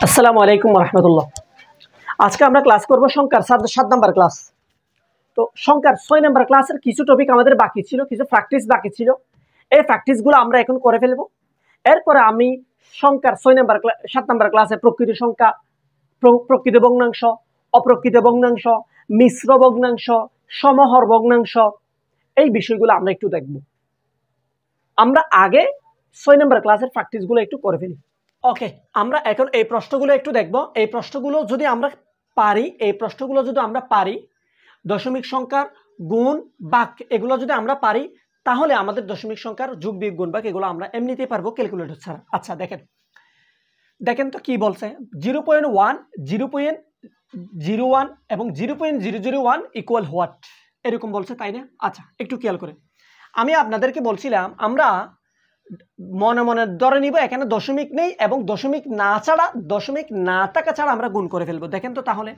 আসসালামু আলাইকুম রহমতুল্লাহ। আজকে আমরা ক্লাস করব সংখ্যার 7 নাম্বার ক্লাস। তো সংখ্যার 6 নাম্বার ক্লাসের কিছু টপিক আমাদের বাকি ছিল, কিছু প্র্যাকটিস বাকি ছিল। এই প্র্যাকটিসগুলো আমরা এখন করে ফেলব। এরপরে আমি সংখ্যার 7 নাম্বার ক্লাসে প্রকৃত সংখ্যা, প্রকৃত ভগ্নাংশ, অপ্রকৃত ভগ্নাংশ, মিশ্র ভগ্নাংশ, সমহর ভগ্নাংশ, এই বিষয়গুলো আমরা একটু দেখব। আমরা আগে 6 নাম্বার ক্লাসের প্র্যাকটিসগুলো একটু করে ফেলি। ওকে, আমরা এখন এই প্রশ্নগুলো একটু দেখব। এই প্রশ্নগুলো যদি আমরা পারি, দশমিক সংখ্যার গুণ ভাগ এগুলো যদি আমরা পারি, তাহলে আমাদের দশমিক সংখ্যার যোগ বিয়োগ গুণ ভাগ এগুলো আমরা এমনিতেই পারবো ক্যালকুলেটর ছাড়া। আচ্ছা, দেখেন তো কি বলছে। 0.1, 0.01 এবং 0.001 ইকুয়াল হোয়াট, এরকম বলছে, তাই না? আচ্ছা, একটু খেয়াল করে আমি আপনাদেরকে বলছিলাম আমরা মনে মনে ধরে নিব এখানে দশমিক নেই এবং দশমিক না থাকা ছাড়া আমরা গুণ করে ফেলবো। দেখেন তো, তাহলে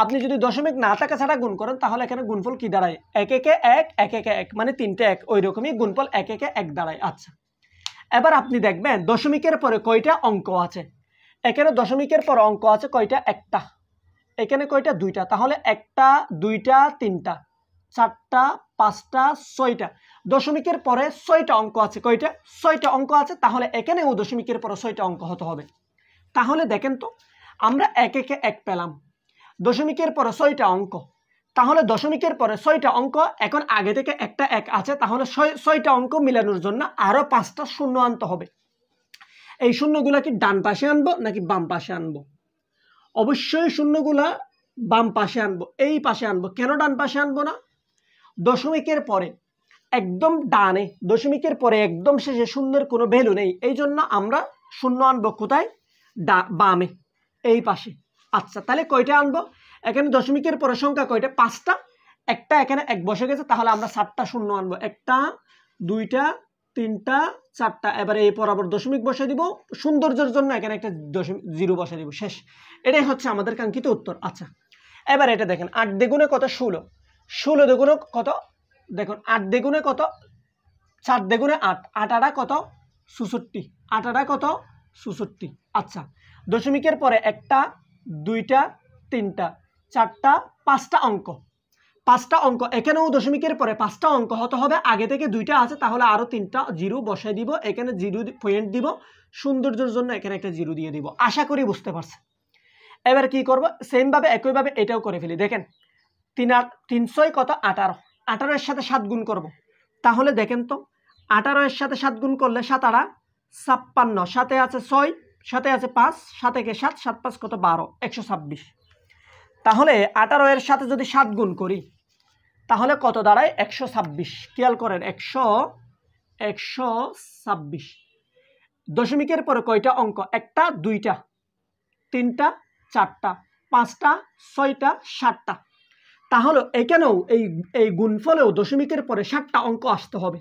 আপনি যদি দশমিক না থাকা ছাড়া গুণ করেন তাহলে এখানে গুণফল কি দাঁড়ায়? 1 1 1 1 1 1 মানে 3টে 1, ওই রকমই গুণফল 1 1 1 দাঁড়ায়। আচ্ছা, এবার আপনি দেখবেন দশমিকের পরে কয়টা অঙ্ক আছে। এখানে দশমিকের পরে অঙ্ক আছে কয়টা? একটা। এখানে কয়টা? দুইটা। তাহলে একটা, দুইটা, তিনটা, চারটা, পাঁচটা, ছয়টা। দশমিকের পরে 6টা অঙ্ক আছে। কয়টা? 6টা অঙ্ক আছে। তাহলে এখানেও দশমিকের পরে 6টা অঙ্ক হতে হবে। তাহলে দেখেন তো, আমরা 1 1 1 পেলাম, দশমিকের পরে 6টা অঙ্ক। তাহলে দশমিকের পরে 6টা অঙ্ক, এখন আগে থেকে একটা 1 আছে, তাহলে 6টা অঙ্ক মিলানোর জন্য আরো 5টা শূন্য আনতে হবে। এই শূন্যগুলা কি ডান পাশে আনবো নাকি বাম পাশে আনবো? অবশ্যই শূন্যগুলা বাম পাশে আনবো, এই পাশে আনবো। কেন ডান পাশে আনবো না? দশমিকের পরে একদম ডানে, দশমিকের পরে একদম শেষে শূন্যের কোনো ভ্যালু নেই, এই জন্য আমরা শূন্য আনবো কোথায়? বামে, এই পাশে। আচ্ছা, তাহলে কয়টা আনবো? এখানে দশমিকের পরে সংখ্যা কয়টা? 5টা। একটা এখানে 1 বসে গেছে, তাহলে আমরা 7টা শূন্য আনবো। একটা, দুইটা, তিনটা, চারটা। এবারে এই বরাবর দশমিক বসে দিব, সৌন্দর্যের জন্য এখানে একটা দশমিক 0 বসে দিব। শেষ। এটাই হচ্ছে আমাদের কাঙ্ক্ষিত উত্তর। আচ্ছা, এবার এটা দেখেন, 8 দ্বিগুণে কত? 16। 16 দ্বিগুণে কত? দেখুন, 8 দ্বিগুণে কত? 4 দ্বিগুণে 8, 8 আটা কত? 64, 8 আটা কত? 64। আচ্ছা, দশমিকের পরে একটা, দুইটা, তিনটা, চারটা, 5টা অঙ্ক। 5টা অঙ্ক, এখানেও দশমিকের পরে 5টা অঙ্ক হতে হবে। আগে থেকে 2টা আছে, তাহলে আরো 3টা 0 বসাই দিব। এখানে 0 পয়েন্ট দিব, সৌন্দর্যের জন্য এখানে একটা 0 দিয়ে দিব। আশা করি বুঝতে পারছেন। এবার কি করব? সেম ভাবে, একইভাবে এটাও করে ফেলি। দেখেন, 3 6 কত? 18। 18 এর সাথে 7 গুণ করব। তাহলে দেখেন তো, 18 এর সাথে 7 গুণ করলে 7 8 56, সাথে আছে 6, সাথে আছে 5, 7 1 7, 7 5 কত? 12, 126। তাহলে 18 এর সাথে যদি 7 গুণ করি তাহলে কত দাঁড়ায়? 126। খেয়াল করেন, 126। দশমিকের পরে কয়টা অঙ্ক? একটা, দুইটা, তিনটা, চারটা, 5টা, 6টা, 7টা। তাহলে এখানেও এই গুণফলেও দশমিকের পরে 7টা অঙ্ক আসতে হবে।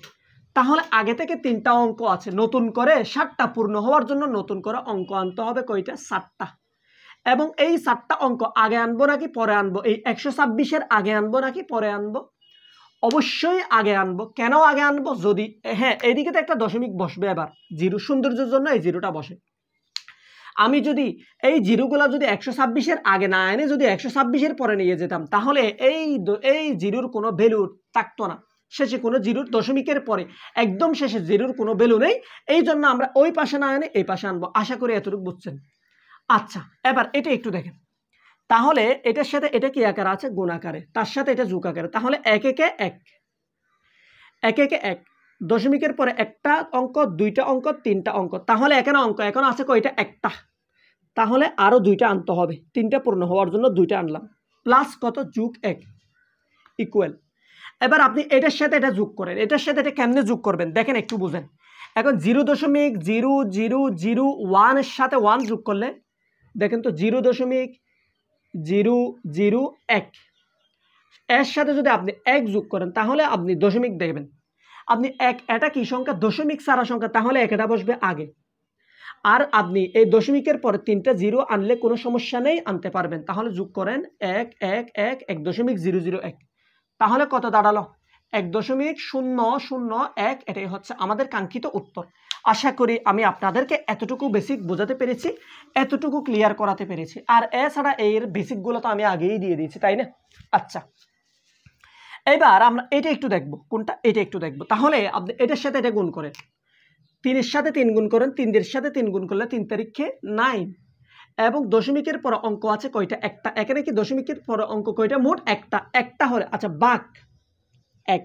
তাহলে আগে থেকে 3টা অঙ্ক আছে, নতুন করে 7টা পূর্ণ হওয়ার জন্য নতুন করে অঙ্ক আনতে হবে। কয়টা? 7টা। এবং এই 7টা অঙ্ক আগে আনবো নাকি পরে আনবো? এই 126-এর আগে আনবো নাকি পরে আনবো? অবশ্যই আগে আনবো। কেন আগে আনবো? যদি এদিকে তো একটা দশমিক বসবে, এবার 0 সৌন্দর্যের জন্য এই 0টা বসে। আমি যদি এই 0গুলা যদি 126-এর আগে না এনে যদি 126-এর পরে নিয়ে যেতাম, তাহলে এই 0-র কোনো ভ্যালু থাকতো না। শেষে কোনো 0 দশমিকের পরে একদম শেষে 0-র কোনো ভ্যালু নেই। এই জন্য আমরা ওই পাশে না এনে এই পাশে আনবো। আশা করি এতটুকু বুঝছেন। আচ্ছা, এবার এটা একটু দেখেন। তাহলে এটার সাথে এটা কি আকারে আছে? গুণ আকারে। তার সাথে এটা যোগ আকারে। তাহলে 1 1 1, 1 1 1। দশমিকের পরে একটা অঙ্ক, দুইটা অঙ্ক, তিনটা অঙ্ক। তাহলে এখানে অঙ্ক এখন আছে কয়টা? একটা। তাহলে আরো 2টা আনতে হবে। 3টা পূর্ণ হওয়ার জন্য 2টা আনলাম। প্লাস কত? যোগ 1 ইকুয়াল। এবার আপনি এটার সাথে এটা যোগ করেন। এটার সাথে এটা কেমনে যোগ করবেন দেখেন, একটু বুঝেন। এখন 0.0001 এর সাথে 1 যোগ করলে দেখেন তো 0.001 এর সাথে যদি আপনি 1 যোগ করেন তাহলে আপনি দশমিক দেখবেন। আপনি এটা কি সংখ্যা? দশমিক ছাড়া সংখ্যা, তাহলে এটা বসবে আগে। আর আপনি এই দশমিকের পরে 3টা 0 আনলে কোনো সমস্যা নেই, আনতে পারবেন। তাহলে যোগ করেন 1 1 1 1.001। তাহলে কত দাঁড়ালো? 1.001। এটাই হচ্ছে আমাদের কাঙ্ক্ষিত উত্তর। আশা করি আমি আপনাদেরকে এতটুকু বেসিক বোঝাতে পেরেছি, এতটুকু ক্লিয়ার করাতে পেরেছি। আর এছাড়া এর বেসিকগুলো তো আমি আগেই দিয়ে দিয়েছি, তাই না? আচ্ছা, এবার আমরা এটা একটু দেখব। কোনটা? এটা একটু দেখব। তাহলে আপনি এটার সাথে এটা গুণ করেন, 3-এর সাথে 3 গুণ করেন, 3-এর সাথে 3 গুণ করলে 3 তারিখে 9, এবং দশমিকের পর অঙ্ক আছে কয়টা? একটা। এখানে কি দশমিকের পর অঙ্ক কয়টা? মোট একটা। একটা হলে আচ্ছা বাক 1।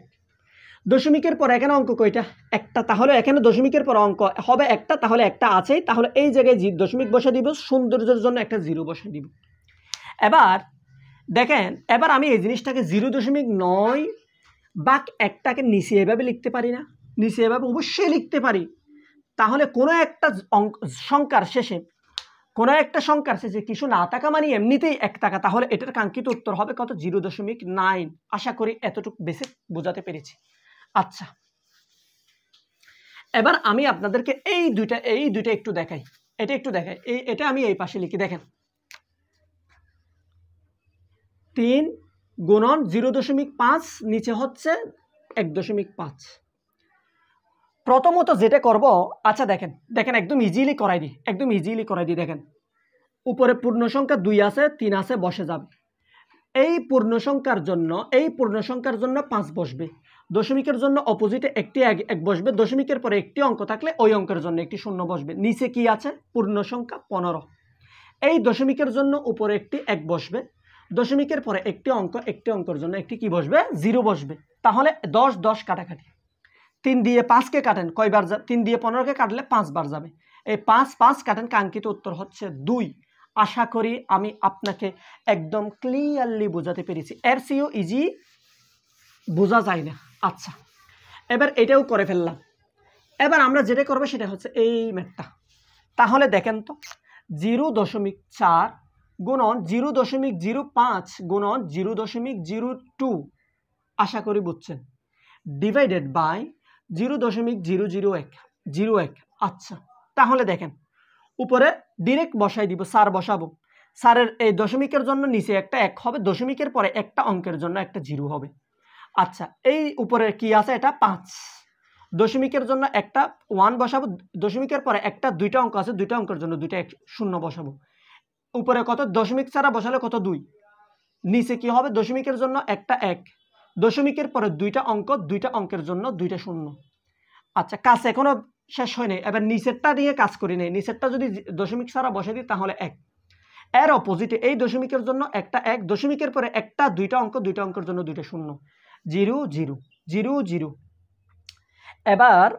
দশমিকের পর এখানে অঙ্ক কয়টা? একটা। তাহলে এখানে দশমিকের পর অঙ্ক হবে একটা, তাহলে একটা আছেই। তাহলে এই জায়গায় দশমিক বসা দিব, সৌন্দর্যের জন্য একটা 0 বসা দিব। এবার দেখেন, এবার আমি এই জিনিসটাকে 0.9 বাক একটাকে নিচে এভাবে লিখতে পারি না? নিচে এভাবে অবশ্যই লিখতে পারি। তাহলে কোনো একটা সংখ্যার শেষে, কোনো একটা সংখ্যার শেষে কিছু না থাকা মানে এমনিতেই 1 টাকা। তাহলে এটার কাঙ্ক্ষিত উত্তর হবে কত? 0.9। আশা করি এতটুকু বেসিক বোঝাতে পেরেছি। আচ্ছা, এবার আমি আপনাদেরকে এই দুইটা একটু দেখাই। এটা একটু দেখাই, এটা আমি এই পাশে লিখি। দেখেন, 3 গুণন 0.5, নিচে হচ্ছে 1.5। প্রথমত যেটা করব, আচ্ছা দেখেন একদম ইজিলি করাই দিই। দেখেন, উপরে পূর্ণ সংখ্যা 2 আছে, 3 আছে, বসে যাবে। এই পূর্ণ সংখ্যার জন্য 5 বসবে। দশমিকের জন্য অপোজিটে একটি 1 বসবে। দশমিকের পরে একটি অঙ্ক থাকলে ওই অঙ্কের জন্য একটি 0 বসবে। নিচে কি আছে? পূর্ণ সংখ্যা 15। এই দশমিকের জন্য উপরে একটি 1 বসবে। দশমিকের পরে একটি অঙ্কের জন্য একটি কি বসবে? 0 বসবে। তাহলে 10 কাটাকাটি, 3 দিয়ে 5কে কাটেন, কয়বার? 3 দিয়ে 15কে কাটলে 5 বার যাবে। এই 5 কাটেন, কাঙ্ক্ষিত উত্তর হচ্ছে 2। আশা করি আমি আপনাকে একদম ক্লিয়ারলি বোঝাতে পেরেছি। এর চেয়েও ইজি বোঝা যায় না। আচ্ছা, এবার এটাও করে ফেললাম। এবার আমরা যেটা করবো সেটা হচ্ছে এই ম্যাথটা। তাহলে দেখেন তো, 0.4 গুণন 0.05 গুণন 0.02, আশা করি বুঝছেন, ডিভাইডেড বাই 0.001। আচ্ছা, তাহলে দেখেন, উপরে ডিরেক্ট বসাই দিব, স্যার বসাবো। স্যারের এই দশমিকের জন্য নিচে একটা 1 হবে, দশমিকের পরে একটা অঙ্কের জন্য একটা 0 হবে। আচ্ছা, এই উপরে কি আছে? এটা 5। দশমিকের জন্য একটা 1 বসাবো, দশমিকের পরে একটা 2টা অঙ্ক আছে, 2টা অঙ্কের জন্য 2টা 0 বসাবো। উপরে কত? দশমিক ছাড়া বসালে কত? 2। নিচে কি হবে? দশমিকের জন্য একটা 1, দশমিকের পরে 2টা অঙ্ক, 2টা অঙ্কের জন্য 2টা 0। আচ্ছা, কাজ এখনো শেষ হয়নি। এবার নিচেরটা নিয়ে কাজ করি নেই। নিচেরটা যদি দশমিক ছাড়া বসে দিই তাহলে 1। এর অপোজিটে এই দশমিকের জন্য একটা 1, দশমিকের পরে একটা 2টা অঙ্ক, 2টা অঙ্কের জন্য 2টা 0। 0 0 0 0। এবার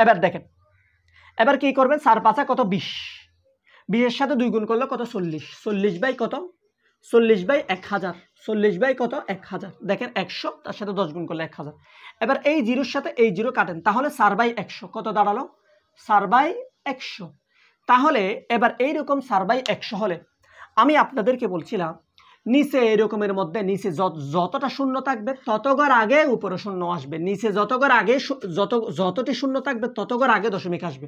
এবার দেখেন, এবার কি করবেন? 4 5 কত? 20। 20-এর সাথে 2 গুণ করলে কত? 40। 40 বাই কত? 40 বাই 1000। 40 বাই কত? 1000। দেখেন 100, তার সাথে 10 গুণ করলে 1000। এবার এই 0-এর সাথে এই 0 কাটেন, তাহলে 4 বাই 100 কত দাঁড়ালো? 4 বাই 100। তাহলে এবার এইরকম 4 বাই 100 হলে আমি আপনাদেরকে বলছিলাম, নিচে এরকমের মধ্যে নিচে যতটা শূন্য থাকবে তত ঘর আগে উপরে শূন্য আসবে। নিচে যত ঘর আগে যতটি শূন্য থাকবে তত ঘর আগে দশমিক আসবে।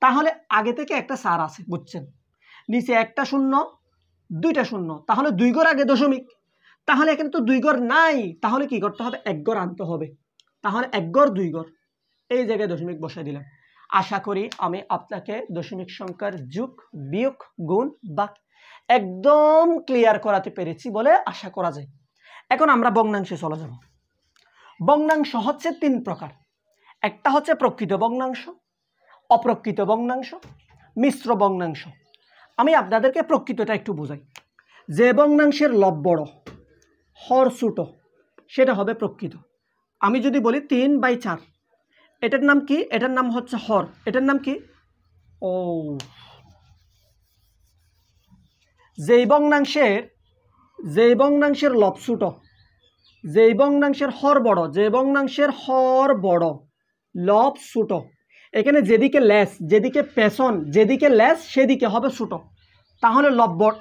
তাহলে আগে থেকে একটা 4 আছে, বুঝছেন? নিচে একটা 0, 2টা 0, তাহলে 2 ঘর আগে দশমিক। তাহলে এখানে তো 2 ঘর নাই, তাহলে কি করতে হবে? 1 ঘর আনতে হবে। তাহলে 1 ঘর 2 ঘর, এই জায়গায় দশমিক বসাই দিলাম। আশা করি আমি আপনাকে দশমিক সংখ্যার যোগ, বিয়োগ, গুণ, ভাগ একদম ক্লিয়ার করাতে পেরেছি বলে আশা করা যায়। এখন আমরা ভগ্নাংশে চলে যাব। ভগ্নাংশ হচ্ছে 3 প্রকার। একটা হচ্ছে প্রকৃত ভগ্নাংশ, অপ্রকৃত ভগ্নাংশ, মিশ্র ভগ্নাংশ। আমি আপনাদেরকে প্রকৃতটা একটু বোঝাই। যে ভগ্নাংশের লব বড়, হর ছোট, সেটা হবে প্রকৃত। আমি যদি বলি 3/4, এটার নাম কি? এটার নাম হচ্ছে হর। এটার নাম কি? ও, যেই ভগ্নাংশের লব ছোট, যেই ভগ্নাংশের হর বড়, যে ভগ্নাংশের হর বড়, লব ছোট, এখানে যেদিকে লেস, যেদিকে পেছন, যেদিকে লেস সেদিকে হবে ছোট। তাহলে লব বড়,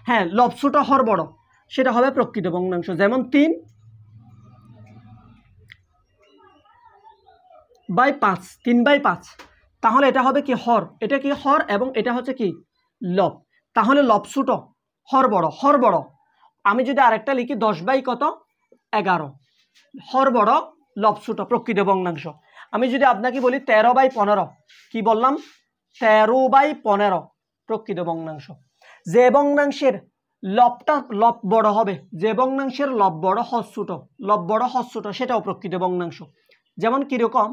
হ্যাঁ, লব ছোট হর বড়, সেটা হবে প্রকৃত ভগ্নাংশ। যেমন 3/5, 3/5, তাহলে এটা হবে কি? হর। এটা কি? হর, এবং এটা হচ্ছে কি? লব। তাহলে লব ছোট, হর বড়। হর বড়। আমি যদি আরেকটা লিখি 10/11, হর বড়, লব ছোট, প্রকৃত ভগ্নাংশ। আমি যদি আপনাকে বলি 13/15, কি বললাম? 13/15 প্রকৃত ভগ্নাংশ। যে ভগ্নাংশের লব বড় হবে, যে ভগ্নাংশের লব বড় হর ছোট, সেটাও প্রকৃত ভগ্নাংশ। যেমন কিরকম?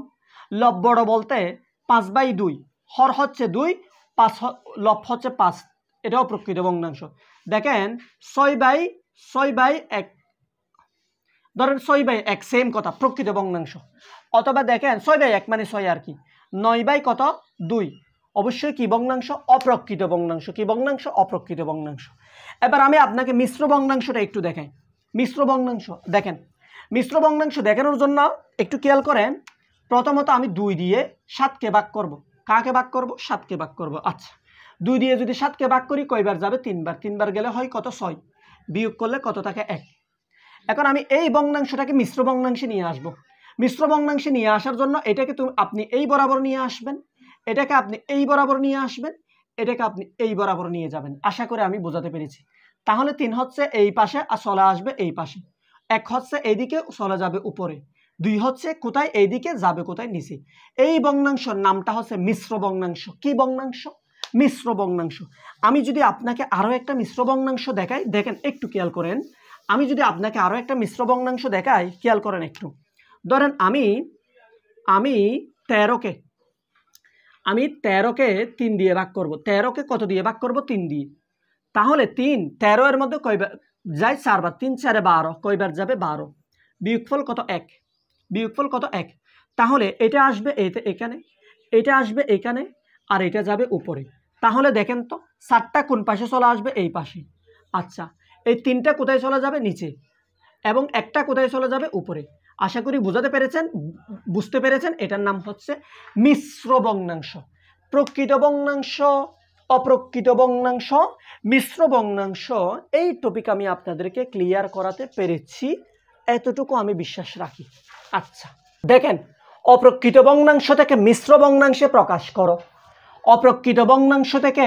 লব বড় বলতে 5/2, হর হচ্ছে 2, 5 লব হচ্ছে 5, এটাও প্রকৃত ভগ্নাংশ। দেখেন 6/1, ধরেন 6/1 সেম কথা, প্রকৃত ভগ্নাংশ। অথবা দেখেন 6/1 মানে 6 আর কি, 9/2, অবশ্যই কি ভগ্নাংশ? অপ্রকৃত ভগ্নাংশ। কি ভগ্নাংশ? অপ্রকৃত ভগ্নাংশ। এবার আমি আপনাকে মিশ্র ভগ্নাংশটা একটু দেখাই। মিশ্র ভগ্নাংশ দেখেন, মিশ্র ভগ্নাংশ দেখানোর জন্য একটু খেয়াল করেন। প্রথমত আমি 2 দিয়ে 7কে ভাগ করব। কাকে ভাগ করব? 7কে ভাগ করব। আচ্ছা, 2 দিয়ে যদি 7কে ভাগ করি কয়বার যাবে? 3 বার। 3 বার গেলে হয় কত? 6। বিয়োগ করলে কত থাকে? 1। এখন আমি এই ভগ্নাংশটাকে মিশ্র ভগ্নাংশে নিয়ে আসব। মিশ্র ভগ্নাংশে নিয়ে আসার জন্য এটাকে আপনি এই বরাবর নিয়ে আসবেন, এটাকে আপনি এই বরাবর নিয়ে আসবেন, এটাকে আপনি এই বরাবর নিয়ে যাবেন। আশা করি আমি বোঝাতে পেরেছি। তাহলে 3 হচ্ছে এই পাশে আর চলে আসবে এই পাশে, 1 হচ্ছে এইদিকে চলে যাবে উপরে, 2 হচ্ছে কোথায়? এইদিকে যাবে কোথায়? নিচে। এই ভগ্নাংশের নামটা হচ্ছে মিশ্র ভগ্নাংশ। কি ভগ্নাংশ? মিশ্র ভগ্নাংশ। আমি যদি আপনাকে আরো একটা মিশ্র ভগ্নাংশ দেখাই, দেখেন একটু খেয়াল করেন। আমি যদি আপনাকে আরো একটা মিশ্র ভগ্নাংশ দেখাই, খেয়াল করেন একটু। ধরেন আমি 13কে 3 দিয়ে ভাগ করব। 13কে কত দিয়ে ভাগ করব? 3 দিয়ে। তাহলে 13 এর মধ্যে কয়বার যায়? 4 বার। 3 4 12, কয়বার যাবে? 12। বিয়োগফল কত? 1। বিয়োগফল কত? 1। তাহলে এটা আসবে এখানে, এটা আসবে এখানে, আর এটা যাবে উপরে। তাহলে দেখেন তো 4টা কোন পাশে চলে আসবে? এই পাশে। আচ্ছা, এই 3টা কোথায় চলে যাবে? নিচে। এবং একটা কোথায় চলে যাবে? উপরে। আশা করি বুঝতে পেরেছেন। এটার নাম হচ্ছে মিশ্র ভগ্নাংশ। প্রকৃত ভগ্নাংশ, অপ্রকৃত ভগ্নাংশ, মিশ্র ভগ্নাংশ, এই টপিক আমি আপনাদেরকে ক্লিয়ার করাতে পেরেছি, এতটুকু আমি বিশ্বাস রাখি। আচ্ছা দেখেন, অপ্রকৃত ভগ্নাংশ থেকে মিশ্র ভগ্নাংশে প্রকাশ করো। অপ্রকৃত ভগ্নাংশ থেকে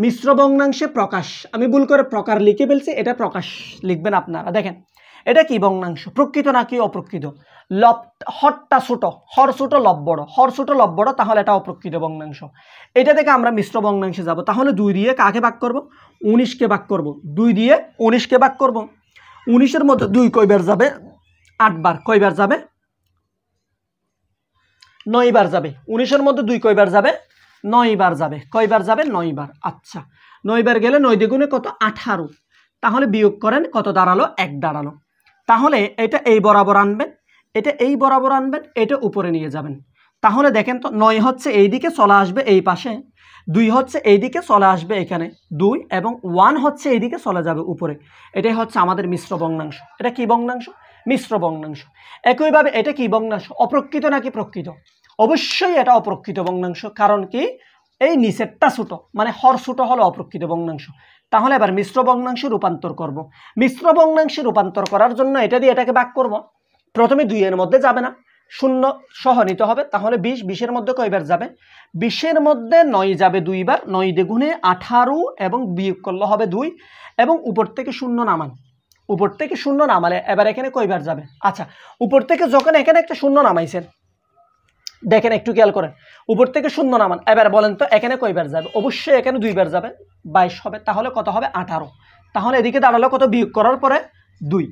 মিশ্র ভগ্নাংশে প্রকাশ, আমি ভুল করে প্রকার লিখে ফেলছি, এটা প্রকাশ লিখবেন আপনারা। দেখেন এটা কি ভগ্নাংশ? প্রকৃত নাকি অপ্রকৃত? হরটা ছোট, হর ছোট লব বড়, হর ছোট লব বড়, তাহলে এটা অপ্রকৃত ভগ্নাংশ। এটা থেকে আমরা মিশ্র ভগ্নাংশে যাব। তাহলে 2 দিয়ে কাকে ভাগ করব? 19কে ভাগ করব। 2 দিয়ে 19কে ভাগ করব। 19-এর মধ্যে 2 কয়বার যাবে? 8 বার। কয়বার যাবে? 9 বার যাবে। 19-এর মধ্যে 2 কয়বার যাবে? 9 বার যাবে। কয়বার যাবে? 9 বার। আচ্ছা, 9 বার গেলে 9 দ্বিগুণে কত? 18। তাহলে বিয়োগ করেন, কত দাঁড়ালো? 1 দাঁড়ালো। তাহলে এটা এই বরাবর আনবেন, এটা এই বরাবর আনবেন, এটা উপরে নিয়ে যাবেন। তাহলে দেখেন তো 9 হচ্ছে এইদিকে চলে আসবে এই পাশে, 2 হচ্ছে এইদিকে চলে আসবে এখানে 2, এবং 1 হচ্ছে এইদিকে চলে যাবে উপরে। এটাই হচ্ছে আমাদের মিশ্র ভগ্নাংশ। এটা কি ভগ্নাংশ? মিশ্র ভগ্নাংশ। একইভাবে এটা কি ভগ্নাংশ? অপ্রকৃত নাকি প্রকৃত? অবশ্যই এটা অপ্রকৃত ভগ্নাংশ। কারণ কি? এই নিচেরটা ছোট, মানে হর ছোট হলো অপ্রকৃত ভগ্নাংশ। তাহলে এবার মিশ্র ভগ্নাংশে রূপান্তর করব। মিশ্র ভগ্নাংশে রূপান্তর করার জন্য এটা দিয়ে এটাকে ভাগ করব। প্রথমে 2 এর মধ্যে যাবে না, 0 সহ নিতে হবে। তাহলে 20, 20-এর মধ্যে কয়বার যাবে? 20-এর মধ্যে 9 যাবে 2 বার। 9 দ্বিগুণে 18, এবং বিয়োগ করলে হবে 2, এবং উপর থেকে 0 নামান। উপর থেকে 0 নামালে এবার এখানে কয়বার যাবে? আচ্ছা, উপর থেকে যখন এখানে একটা 0 নামাইছেন, দেখেন একটু খেয়াল করেন, উপর থেকে 0 নামান। এবার বলেন তো এখানে কয়বার যাবে? অবশ্যই এখানে 2 বার যাবে, 22 হবে। তাহলে কত হবে? 18। তাহলে এদিকে দাঁড়ালো কত? বিয়োগ করার পরে 2।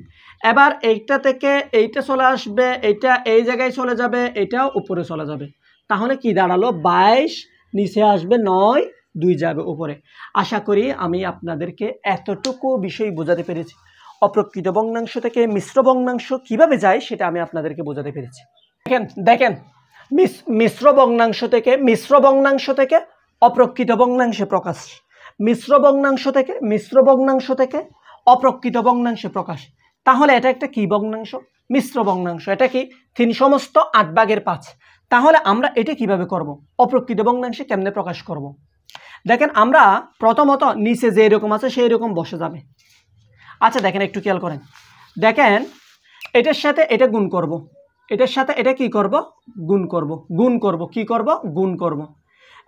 এবার এইটা থেকে এইটা চলে আসবে, এইটা এই জায়গায় চলে যাবে, এটাও উপরে চলে যাবে। তাহলে কি দাঁড়ালো? 22, নিচে আসবে 9, 2 যাবে উপরে। আশা করি আমি আপনাদেরকে এতটুকু বিষয় বোঝাতে পেরেছি। অপ্রকৃত ভগ্নাংশ থেকে মিশ্র ভগ্নাংশ কিভাবে যায় সেটা আমি আপনাদেরকে বোঝাতে পেরেছি। দেখেন মিশ্র ভগ্নাংশ থেকে অপ্রকৃত ভগ্নাংশে প্রকাশ, মিশ্র ভগ্নাংশ থেকে অপ্রকৃত ভগ্নাংশে প্রকাশ। তাহলে এটা একটা কি ভগ্নাংশ? মিশ্র ভগ্নাংশ। এটা কি? 3 সমস্ত 8/5। তাহলে আমরা এটা কিভাবে করব? অপ্রকৃত ভগ্নাংশে কেমনে প্রকাশ করব? দেখেন, আমরা প্রথমত নিচে যে এরকম আছে সেই রকম বসে যাবে। আচ্ছা দেখেন একটু খেয়াল করেন, দেখেন এটার সাথে এটা গুণ করব, এটার সাথে এটা কি করব? গুণ করব। কি করব? গুণ করব।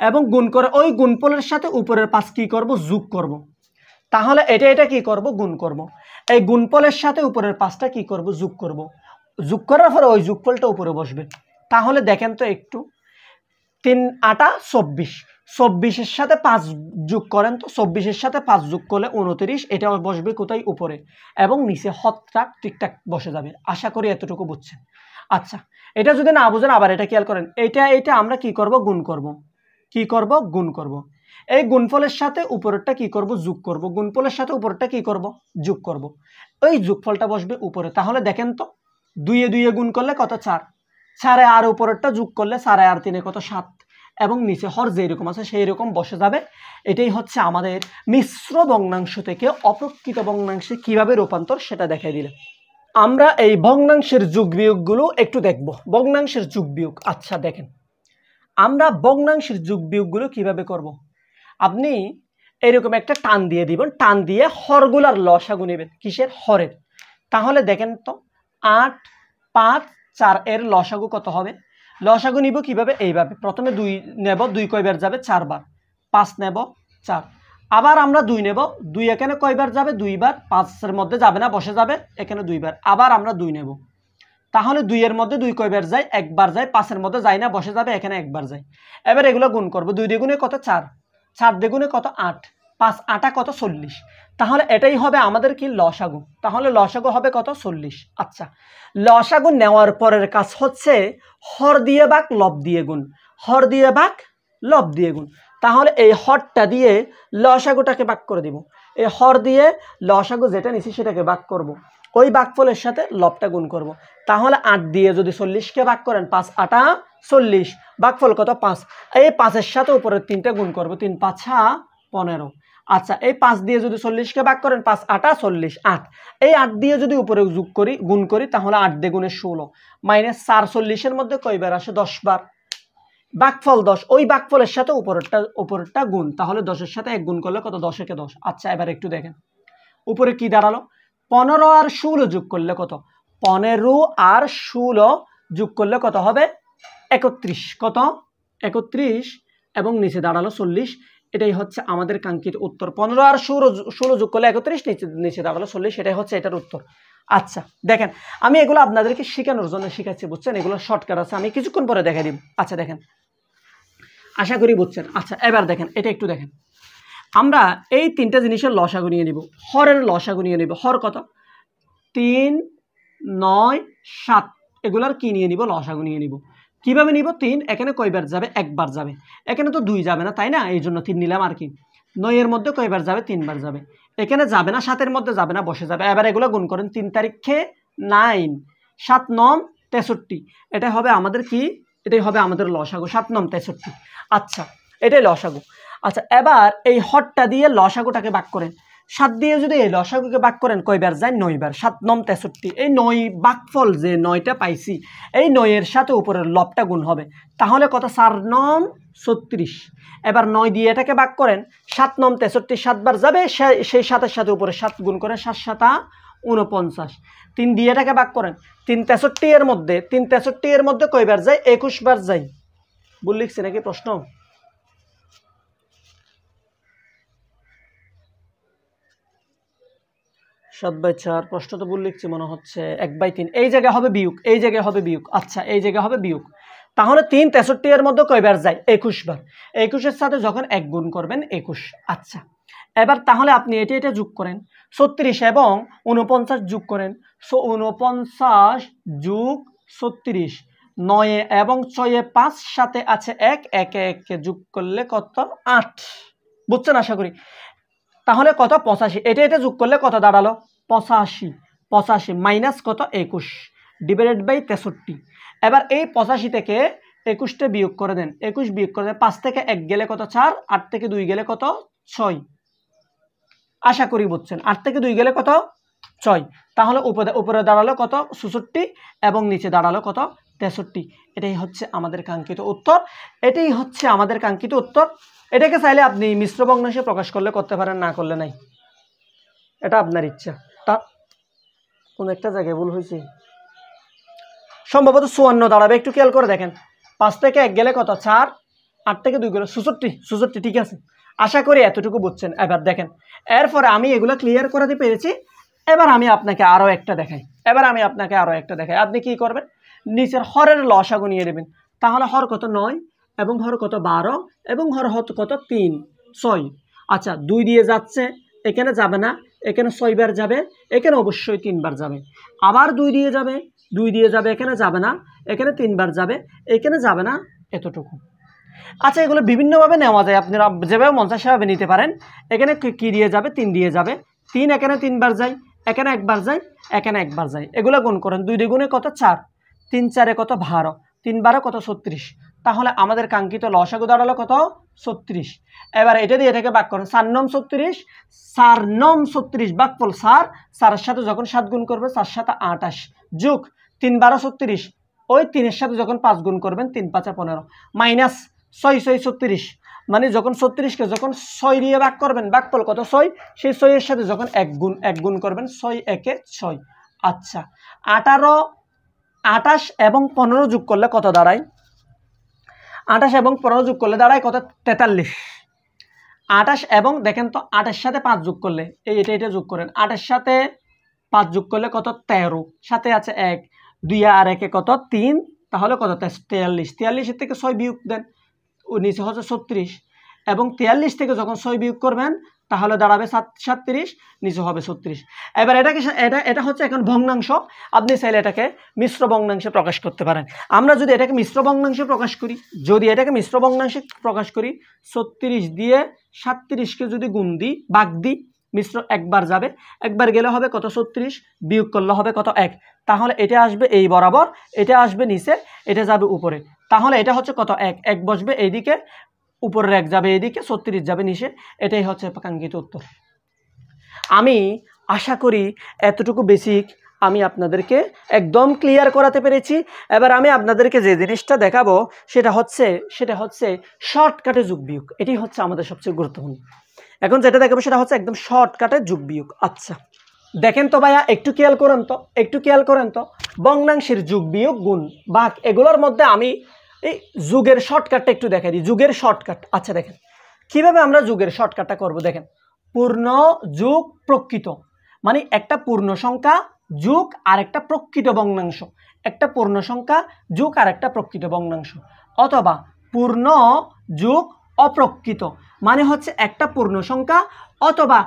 এবং গুণ করে ওই গুণফলের সাথে উপরের 5 কি করব? যোগ করব। তাহলে এটা কি করব? গুণ করব। এই গুণফলের সাথে উপরের 5টা কি করব? যোগ করব। যোগ করার পরে ওই যোগফলটা উপরে বসবে। তাহলে দেখেন তো একটু, 3 8 24, 24-এর সাথে 5 যোগ করেন তো, 24-এর সাথে 5 যোগ করলে 29, এটা বসবে কোথায়? উপরে, এবং নিচে হরটা ঠিকঠাক বসে যাবে। আশা করি এতটুকু বুঝছেন। আচ্ছা, এটা যদি না বুঝেন আবার এটা খেয়াল করেন, এটা আমরা কি করব? গুণ করব। কি করব? গুণ করব। এই গুণফলের সাথে উপরেরটা কি করব? যোগ করব। গুণফলের সাথে উপরেরটা কি করব? যোগ করব। ওই যোগফলটা বসবে উপরে। তাহলে দেখেন তো, 2 এ 2 এ গুণ করলে কত? 4, 4 আর উপরেরটা যোগ করলে 4 আর 3 কত? 7, এবং নিচে হর যেরকম আছে সেই রকম বসে যাবে। এটাই হচ্ছে আমাদের মিশ্র ভগ্নাংশ থেকে অপ্রকৃত ভগ্নাংশে কিভাবে রূপান্তর, সেটা দেখাই দিলাম। আমরা এই ভগ্নাংশের যোগ বিয়োগগুলো একটু দেখব। ভগ্নাংশের যোগ বিয়োগ, আচ্ছা দেখেন আমরা ভগ্নাংশের যোগ বিয়োগগুলো কিভাবে করব। আপনি এরকম একটা টান দিয়ে দিবেন, টান দিয়ে হরগুলার লসাগু নেবেন। কিসের? হরের। তাহলে দেখেন তো, 8 5 4 এর লসাগু কত হবে? লসাগু নিব কিভাবে? এইভাবে, প্রথমে 2 নেব, 2 কয়বার যাবে? 4 বার। 5 নেব, 4, আবার আমরা 2 নেব, 2 এখানে কয়বার যাবে? 2 বার। 5 এর মধ্যে যাবে না, বসে যাবে এখানে 2 বার। আবার আমরা 2 নেব, তাহলে 2 এর মধ্যে 2 কয়বার যায়? একবার যায়। 5 এর মধ্যে যায় না, বসে যাবে এখানে একবার যায়। এবার এগুলো গুণ করব। 2 দ্বিগুণে কত? 4, 4 দ্বিগুণে কত? 8, 5 8 কত? 40। তাহলে এটাই হবে আমাদের কি? লসাগু। তাহলে লসাগু হবে কত? 40। আচ্ছা, লসাগু নেওয়ার পরের কাজ হচ্ছে হর দিয়ে ভাগ লব দিয়ে গুণ, হর দিয়ে ভাগ লব দিয়ে গুণ। তাহলে এই হরটা দিয়ে লসাগুটাকে ভাগ করে দিব, এই হর দিয়ে লসাগু যেটা নিছি সেটাকে ভাগ করব, ওই ভাগফলের সাথে লবটা গুণ করব। তাহলে 8 দিয়ে যদি 40-কে ভাগ করেন, 5 8 40, ভাগফল কত? 5। এই 5-এর সাথে উপরের 3টা গুণ করব, 3 5 15। আচ্ছা, এই 5 দিয়ে যদি 40-কে ভাগ করেন, 5 8 40, 8। এই 8 দিয়ে যদি উপরে যোগ করি, গুণ করি, তাহলে 8 দ্বিগুণে 16, মাইনাস 4 40-এর মধ্যে কয়বার আসে? 10 বার। ভাগফল 10, ওই ভাগফলের সাথে উপরেরটা গুণ, তাহলে 10-এর সাথে 1 গুণ করলে কত? 10 একে 10। আচ্ছা, এবার একটু দেখেন উপরে কি দাঁড়ালো? 15 আর 16 যোগ করলে কত? 15 আর 16 যোগ করলে কত হবে? 31। কত? 31, এবং নিচে দাঁড়ালো 40। এটাই হচ্ছে আমাদের কাঙ্ক্ষিত উত্তর। 15 আর 16 যোগ করলে 31, নিচে দাঁড়ালো 40। এটাই হচ্ছে এটার উত্তর। আচ্ছা দেখেন, আমি এগুলো আপনাদেরকে শেখানোর জন্য শিখাচ্ছি, বুঝছেন? এগুলো শর্টকাট আছে, আমি কিছুক্ষণ পরে দেখাই দিব। আচ্ছা দেখেন, আশা করি বুঝছেন। আচ্ছা, এবার দেখেন, এটা একটু দেখেন, আমরা এই 3টা জিনিসের লসাগু নিয়ে নিব। হরের লসাগু নিয়ে নিব। হর কত? 3 9 7, এগুলার কি নিয়ে নিব? লসাগু নিয়ে নিব। কিভাবে নিব? 3 এখানে কয়বার যাবে? একবার যাবে। এখানে তো 2 যাবে না, তাই না? এই জন্য 3 নিলাম আর কি। 9 এর মধ্যে কয়বার যাবে? 3 বার যাবে। এখানে যাবে না, 7 এর মধ্যে যাবে না, বসে যাবে। এবার এগুলো গুণ করেন, 3 তারিখে 9, 7 9 63। এটা হবে আমাদের কি? এটাই হবে আমাদের লসাগু, 7 9 63। আচ্ছা, এটাই লসাগু। আচ্ছা, এবার এই হরটা দিয়ে লসাগুটাকে ভাগ করেন। 7 দিয়ে যদি এই লসাগুকে ভাগ করেন, কয়বার যায়? 9 বার। 7 9 63। এই 9 ভাগফল যে 9টা পাইছি, এই 9 এর সাথে উপরের লবটা গুণ হবে। তাহলে কত? 4 9 36। এবার 9 দিয়ে এটাকে ভাগ করেন, 7 9 63, 7 বার যাবে, সেই 7-এর সাথে উপরে 7 গুণ করে 7 7 49। 3 দিয়ে এটাকে ভাগ করেন, 3 63 এর মধ্যে, 3 63 এর মধ্যে কয়বার যায়? 21 বার যায়। ভুল লিখছি নাকি? প্রশ্ন 7/4, প্রশ্ন তো ভুল লিখছি মনে হচ্ছে। 1/3, এই জায়গায় হবে বিয়োগ, এই জায়গায় হবে বিয়োগ। আচ্ছা, এই জায়গায় হবে বিয়োগ। তাহলে 3 63 এর মধ্যে কয়বার যায়? 21 বার। 21-এর সাথে যখন 1 গুণ করবেন, 21। আচ্ছা, এবার তাহলে আপনি এটা যোগ করেন, 36 এবং 49 যোগ করেন। 49 যোগ 36, 9 এবং 6 5 সাথে আছে 1, 1 1 যোগ করলে কত? 8। বুঝছেন আশা করি? তাহলে কত? 85। এটা যোগ করলে কত দাঁড়ালো? 85। 85 মাইনাস কত? 21 ডিভাইডেড বাই 63। এবার এই 85 থেকে 21টা বিয়োগ করে দেন। 21 বিয়োগ করে দেন, 5 থেকে 1 গেলে কত? 4, 8 থেকে 2 গেলে কত? 6। আশা করি বুঝছেন। 8 থেকে 2 গেলে কত? 6। তাহলে উপরে দাঁড়ালো কত? 66, এবং নিচে দাঁড়ালো কত? 63। এটাই হচ্ছে আমাদের কাঙ্ক্ষিত উত্তর। এটাই হচ্ছে আমাদের কাঙ্ক্ষিত উত্তর। এটাকে চাইলে আপনি মিশ্র ভগ্নাংশে প্রকাশ করলে করতে পারেন, না করলে নাই, এটা আপনার ইচ্ছা। তা কোন একটা জায়গায় ভুল হয়েছে, সম্ভবত 54 দাঁড়াবে। একটু খেয়াল করে দেখেন, 5 থেকে 1 গেলে কত? 4, 8 থেকে 2 গেলে 66। ঠিক আছে, আশা করি এতটুকু বুঝছেন। এবার দেখেন, এরপরে আমি এগুলো ক্লিয়ার করাতে পেরেছি। এবার আমি আপনাকে আরও একটা দেখাই। আপনি কি করবেন? নিচের হরের লসাগু নিয়ে নেবেন। তাহলে হর কত 9 এবং হর কত 12 এবং হর কত 3 6। আচ্ছা 2 দিয়ে যাচ্ছে, এখানে যাবে না, এখানে 6 বার যাবে, এখানে অবশ্যই 3 বার যাবে। আবার 2 দিয়ে যাবে, 2 দিয়ে যাবে, এখানে যাবে না, এখানে 3 বার যাবে, এখানে যাবে না, এতটুকু। আচ্ছা এগুলো বিভিন্নভাবে নেওয়া যায়, আপনারা যেভাবে মন চায় সেভাবে নিতে পারেন। এখানে কি দিয়ে যাবে? 3 দিয়ে যাবে, 3 এখানে 3 বার যায়, এখানে একবার যায়, এখানে একবার যায়। এগুলো গুণ করেন, 2 দ্বিগুণে কত 4, 3 4 কত 12, 3 12 কত 36। তাহলে আমাদের কাঙ্ক্ষিত লসাগু দাঁড়ালো কত 36। এবার এটা দিয়ে এটাকে ভাগ করেন, 4 9 36, 4 9 36 ভাগফল 4, 4 এর সাথে যখন 7 গুণ করবে 4 7 28 যোগ 3 12 36, ওই 3 এর সাথে যখন 5 গুণ করবেন 3 5 15 মাইনাস 6 6 36, মানে যখন 36 কে যখন 6 দিয়ে ভাগ করবেন ভাগফল কত 6, সেই 6 এর সাথে যখন 1 গুণ করবেন 6 1 6। আচ্ছা 18 28 এবং 15 যোগ করলে কত দাঁড়ায়? 28 এবং 15 যোগ করলে দাঁড়ায় কত 43। 28 এবং দেখেন তো 28 সাথে 5 যোগ করলে এটা যোগ করেন, 28 সাথে 5 যোগ করলে কত 13, সাথে আছে 1, 2 আর 1 কত 3, তাহলে কত 43। 43 এর থেকে 6 বিয়োগ দেন, নিচে হচ্ছে 36 এবং 43 থেকে যখন 6 বিয়োগ করবেন তাহলে দাঁড়াবে 37, নিচে হবে 36। এবার এটাকে এটা হচ্ছে এখন ভগ্নাংশ, আপনি চাইলে এটাকে মিশ্র ভগ্নাংশে প্রকাশ করতে পারেন। আমরা যদি এটাকে মিশ্র ভগ্নাংশে প্রকাশ করি, যদি এটাকে মিশ্র ভগ্নাংশে প্রকাশ করি, 36 দিয়ে 37কে যদি গুণ দিই ভাগ দিই, মিশ্র একবার যাবে, একবার গেলে হবে কত 36, বিয়োগ করলে হবে কত 1, তাহলে এটা আসবে এই বরাবর, এটা আসবে নিচে, এটা যাবে উপরে, তাহলে এটা হচ্ছে কত 1 1 বসবে এইদিকে, উপরের 1 যাবে এইদিকে, 36 যাবে নিচে, এটাই হচ্ছে কাঙ্ক্ষিত উত্তর। আমি আশা করি এতটুকু বেসিক আমি আপনাদেরকে একদম ক্লিয়ার করাতে পেরেছি। এবার আমি আপনাদেরকে যে জিনিসটা দেখাবো সেটা হচ্ছে শর্টকাটে যোগ বিয়োগ, এটি হচ্ছে আমাদের সবচেয়ে গুরুত্বপূর্ণ। এখন যেটা দেখাবো সেটা হচ্ছে একদম শর্টকাটে যোগ বিয়োগ। আচ্ছা দেখেন তো ভাইয়া, একটু খেয়াল করেন তো ভগ্নাংশের যোগ বিয়োগ গুণ ভাগ, এগুলোর মধ্যে আমি এই যুগের শর্টকাটটা একটু দেখাই দিই, যুগের শর্টকাট। আচ্ছা দেখেন কিভাবে আমরা যুগের শর্টকাটটা করব। দেখেন পূর্ণ যোগ প্রকৃত, মানে একটা পূর্ণ সংখ্যা যোগ আর একটা প্রকৃত ভগ্নাংশ, একটা পূর্ণ সংখ্যা যোগ আর একটা প্রকৃত ভগ্নাংশ, অথবা পূর্ণ যোগ অপ্রকৃত, মানে হচ্ছে একটা পূর্ণ সংখ্যা অথবা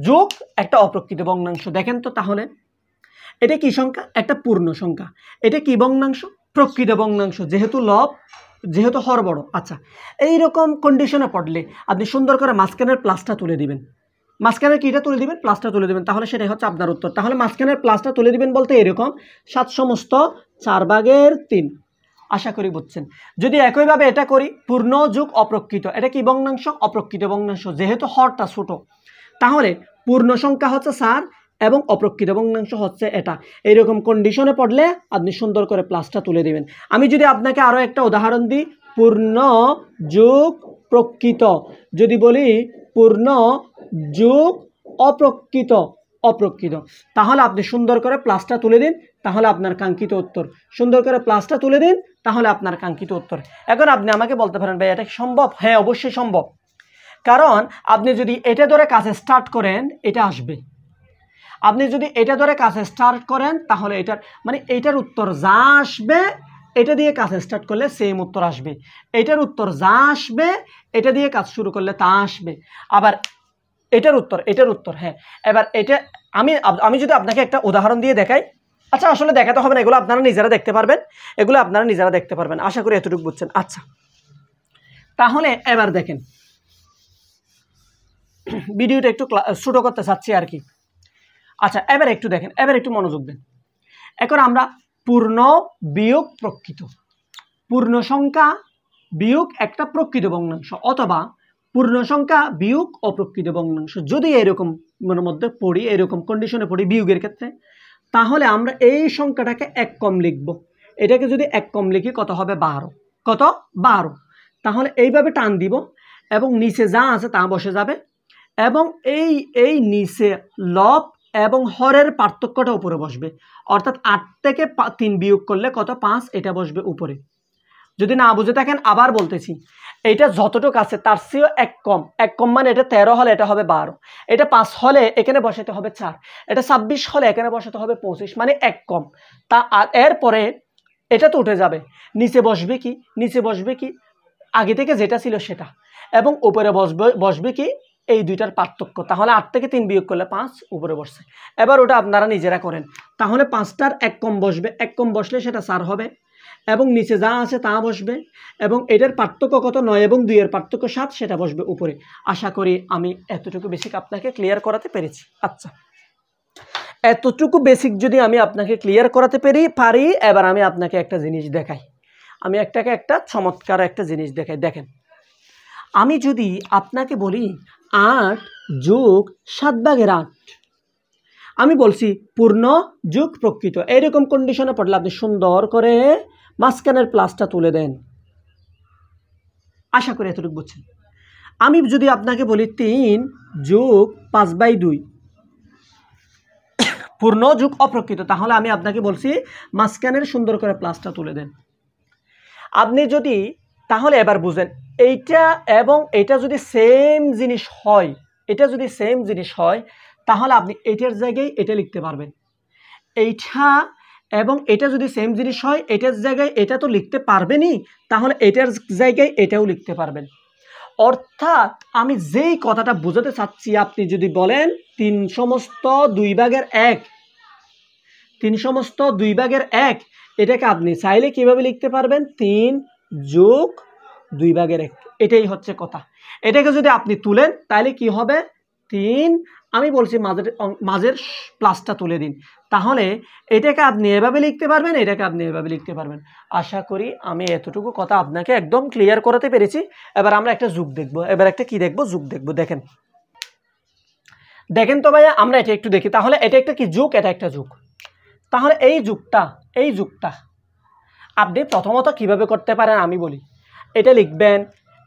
যোগ একটা অপ্রকৃত ভগ্নাংশ। দেখেন তো তাহলে এটা কি সংখ্যা? একটা পূর্ণ সংখ্যা। এটা কি ভগ্নাংশ? প্রকৃত ভগ্নাংশ, যেহেতু হর বড়। আচ্ছা এইরকম কন্ডিশনে পড়লে আপনি সুন্দর করে মাঝখানের প্লাসটা তুলে দিবেন, মাঝখানের কিটা তুলে দিবেন? প্লাসটা তুলে দিবেন, তাহলে সেটাই হচ্ছে আপনার উত্তর। তাহলে মাঝখানের প্লাসটা তুলে দিবেন বলতে এরকম 7 সমস্ত 4/3, আশা করি বুঝছেন। যদি একইভাবে এটা করি পূর্ণ যোগ অপ্রকৃত, এটা কি ভগ্নাংশ? অপ্রকৃত ভগ্নাংশ, যেহেতু হরটা ছোট, তাহলে পূর্ণ সংখ্যা হচ্ছে 4 এবং অপ্রকৃত ভগ্নাংশ হচ্ছে এটা। এইরকম কন্ডিশনে পড়লে আপনি সুন্দর করে প্লাসটা তুলে দিবেন। আমি যদি আপনাকে আরও একটা উদাহরণ দিই, পূর্ণ যোগ প্রকৃত, যদি বলি পূর্ণ যোগ অপ্রকৃত, তাহলে আপনি সুন্দর করে প্লাসটা তুলে দিন, তাহলে আপনার কাঙ্ক্ষিত উত্তর। সুন্দর করে প্লাসটা তুলে দিন, তাহলে আপনার কাঙ্ক্ষিত উত্তর। এখন আপনি আমাকে বলতে পারেন ভাই এটা সম্ভব? হ্যাঁ অবশ্যই সম্ভব, কারণ আপনি যদি এটা ধরে কাছে স্টার্ট করেন এটা আসবে, আপনি যদি এটা ধরে কাছে স্টার্ট করেন তাহলে এটার উত্তর যা আসবে এটা দিয়ে কাজ স্টার্ট করলে সেম উত্তর আসবে, এটার উত্তর যা আসবে এটা দিয়ে কাজ শুরু করলে তা আসবে। আবার এটার উত্তর হ্যাঁ। এবার এটা আমি যদি আপনাকে একটা উদাহরণ দিয়ে দেখাই, আচ্ছা আসলে দেখাতে হবে না, এগুলো আপনারা নিজেরা দেখতে পারবেন, আশা করি এতটুকু বুঝছেন। আচ্ছা তাহলে এবার দেখেন, ভিডিওটা একটু ছোট করতে চাচ্ছি আর কি। আচ্ছা এবার একটু দেখেন, এবার একটু মনোযোগ দেন। এখন আমরা পূর্ণ বিয়োগ প্রকৃত, পূর্ণ সংখ্যা বিয়োগ একটা প্রকৃত ভগ্নাংশ, অথবা পূর্ণ সংখ্যা বিয়োগ অপ্রকৃত ভগ্নাংশ, যদি এরকম মধ্যে পড়ি, এরকম কন্ডিশনে পড়ি বিয়োগের ক্ষেত্রে, তাহলে আমরা এই সংখ্যাটাকে 1 কম লিখব। এটাকে যদি 1 কম লিখি কত হবে? 12। কত? 12। তাহলে এইভাবে টান দিব এবং নিচে যা আছে তা বসে যাবে, এবং এই নিচে লব এবং হরের পার্থক্যটা উপরে বসবে, অর্থাৎ 8 থেকে 3 বিয়োগ করলে কত? 5, এটা বসবে উপরে। যদি না বুঝে থাকেন আবার বলতেছি, এইটা যতটুকু আছে তার চেয়েও 1 কম, মানে এটা 13 হলে এটা হবে 12, এটা 5 হলে এখানে বসাতে হবে 4, এটা 26 হলে এখানে বসাতে হবে 25, মানে 1 কম। তা এরপরে এটা তো উঠে যাবে, নিচে বসবে কি, নিচে বসবে কি আগে থেকে যেটা ছিল সেটা, এবং উপরে বসবে কি এই দুইটার পার্থক্য। তাহলে 8 থেকে 3 বিয়োগ করলে 5 উপরে বসছে। এবার ওটা আপনারা নিজেরা করেন। তাহলে 5টার 1 কম বসবে, 1 কম বসলে সেটা 4 হবে, এবং নিচে যা আছে তা বসবে, এবং এটার পার্থক্য কত 9 এবং 2 এর পার্থক্য 7, সেটা বসবে উপরে। আশা করি আমি এতটুকু বেসিক আপনাকে ক্লিয়ার করাতে পেরেছি। আচ্ছা, এতটুকু বেসিক যদি আমি আপনাকে ক্লিয়ার করাতে পারি, এবার আমি আপনাকে একটা জিনিস দেখাই। আমি একটা চমৎকার একটা জিনিস দেখাই। দেখেন, আমি যদি আপনাকে বলি 8 যোগ 7/8, আমি বলছি পূর্ণ যোগ প্রকৃত, এইরকম কন্ডিশনে পড়লে আপনি সুন্দর করে মাঝখানের প্লাসটা তুলে দেন। আশা করি এতটুকু বুঝছেন। আমি যদি আপনাকে বলি 3 যোগ 5/2 পূর্ণ যোগ অপ্রকৃত, তাহলে আমি আপনাকে বলছি মাঝখানের সুন্দর করে প্লাসটা তুলে দেন। আপনি যদি তাহলে এবার বুঝেন, এইটা এবং এটা যদি সেম জিনিস হয়, এটা যদি সেম জিনিস হয়, তাহলে আপনি এটার জায়গায় এটা লিখতে পারবেন। এইটা এবং এটা যদি সেম জিনিস হয়, এটার জায়গায় এটা তো লিখতে পারবেনই, তাহলে এটার জায়গায় এটাও লিখতে পারবেন। অর্থাৎ আমি যেই কথাটা বোঝাতে চাচ্ছি, আপনি যদি বলেন 3 সমস্ত 2/1, 3 সমস্ত 2/1, এটাকে আপনি চাইলে কিভাবে লিখতে পারবেন, 3 যোগ 2/1, এটাই হচ্ছে কথা। এটাকে যদি আপনি তুলেন তাহলে কি হবে, 3, আমি বলছি মাঝের প্লাসটা তুলে দিন, তাহলে এটাকে আপনি এভাবে লিখতে পারবেন, এটাকে আপনি এভাবে লিখতে পারবেন। আশা করি আমি এতটুকু কথা আপনাকে একদম ক্লিয়ার করাতে পেরেছি। এবার আমরা একটা যোগ দেখব, এবার একটা কি দেখব, যোগ দেখব। দেখেন তো ভাইয়া, আমরা এটা একটু দেখি। তাহলে এটা একটা কি যোগ, এটা একটা যোগ। তাহলে এই যুগটা আপনি প্রথমত কিভাবে করতে পারেন আমি বলি। এটা লিখবেন,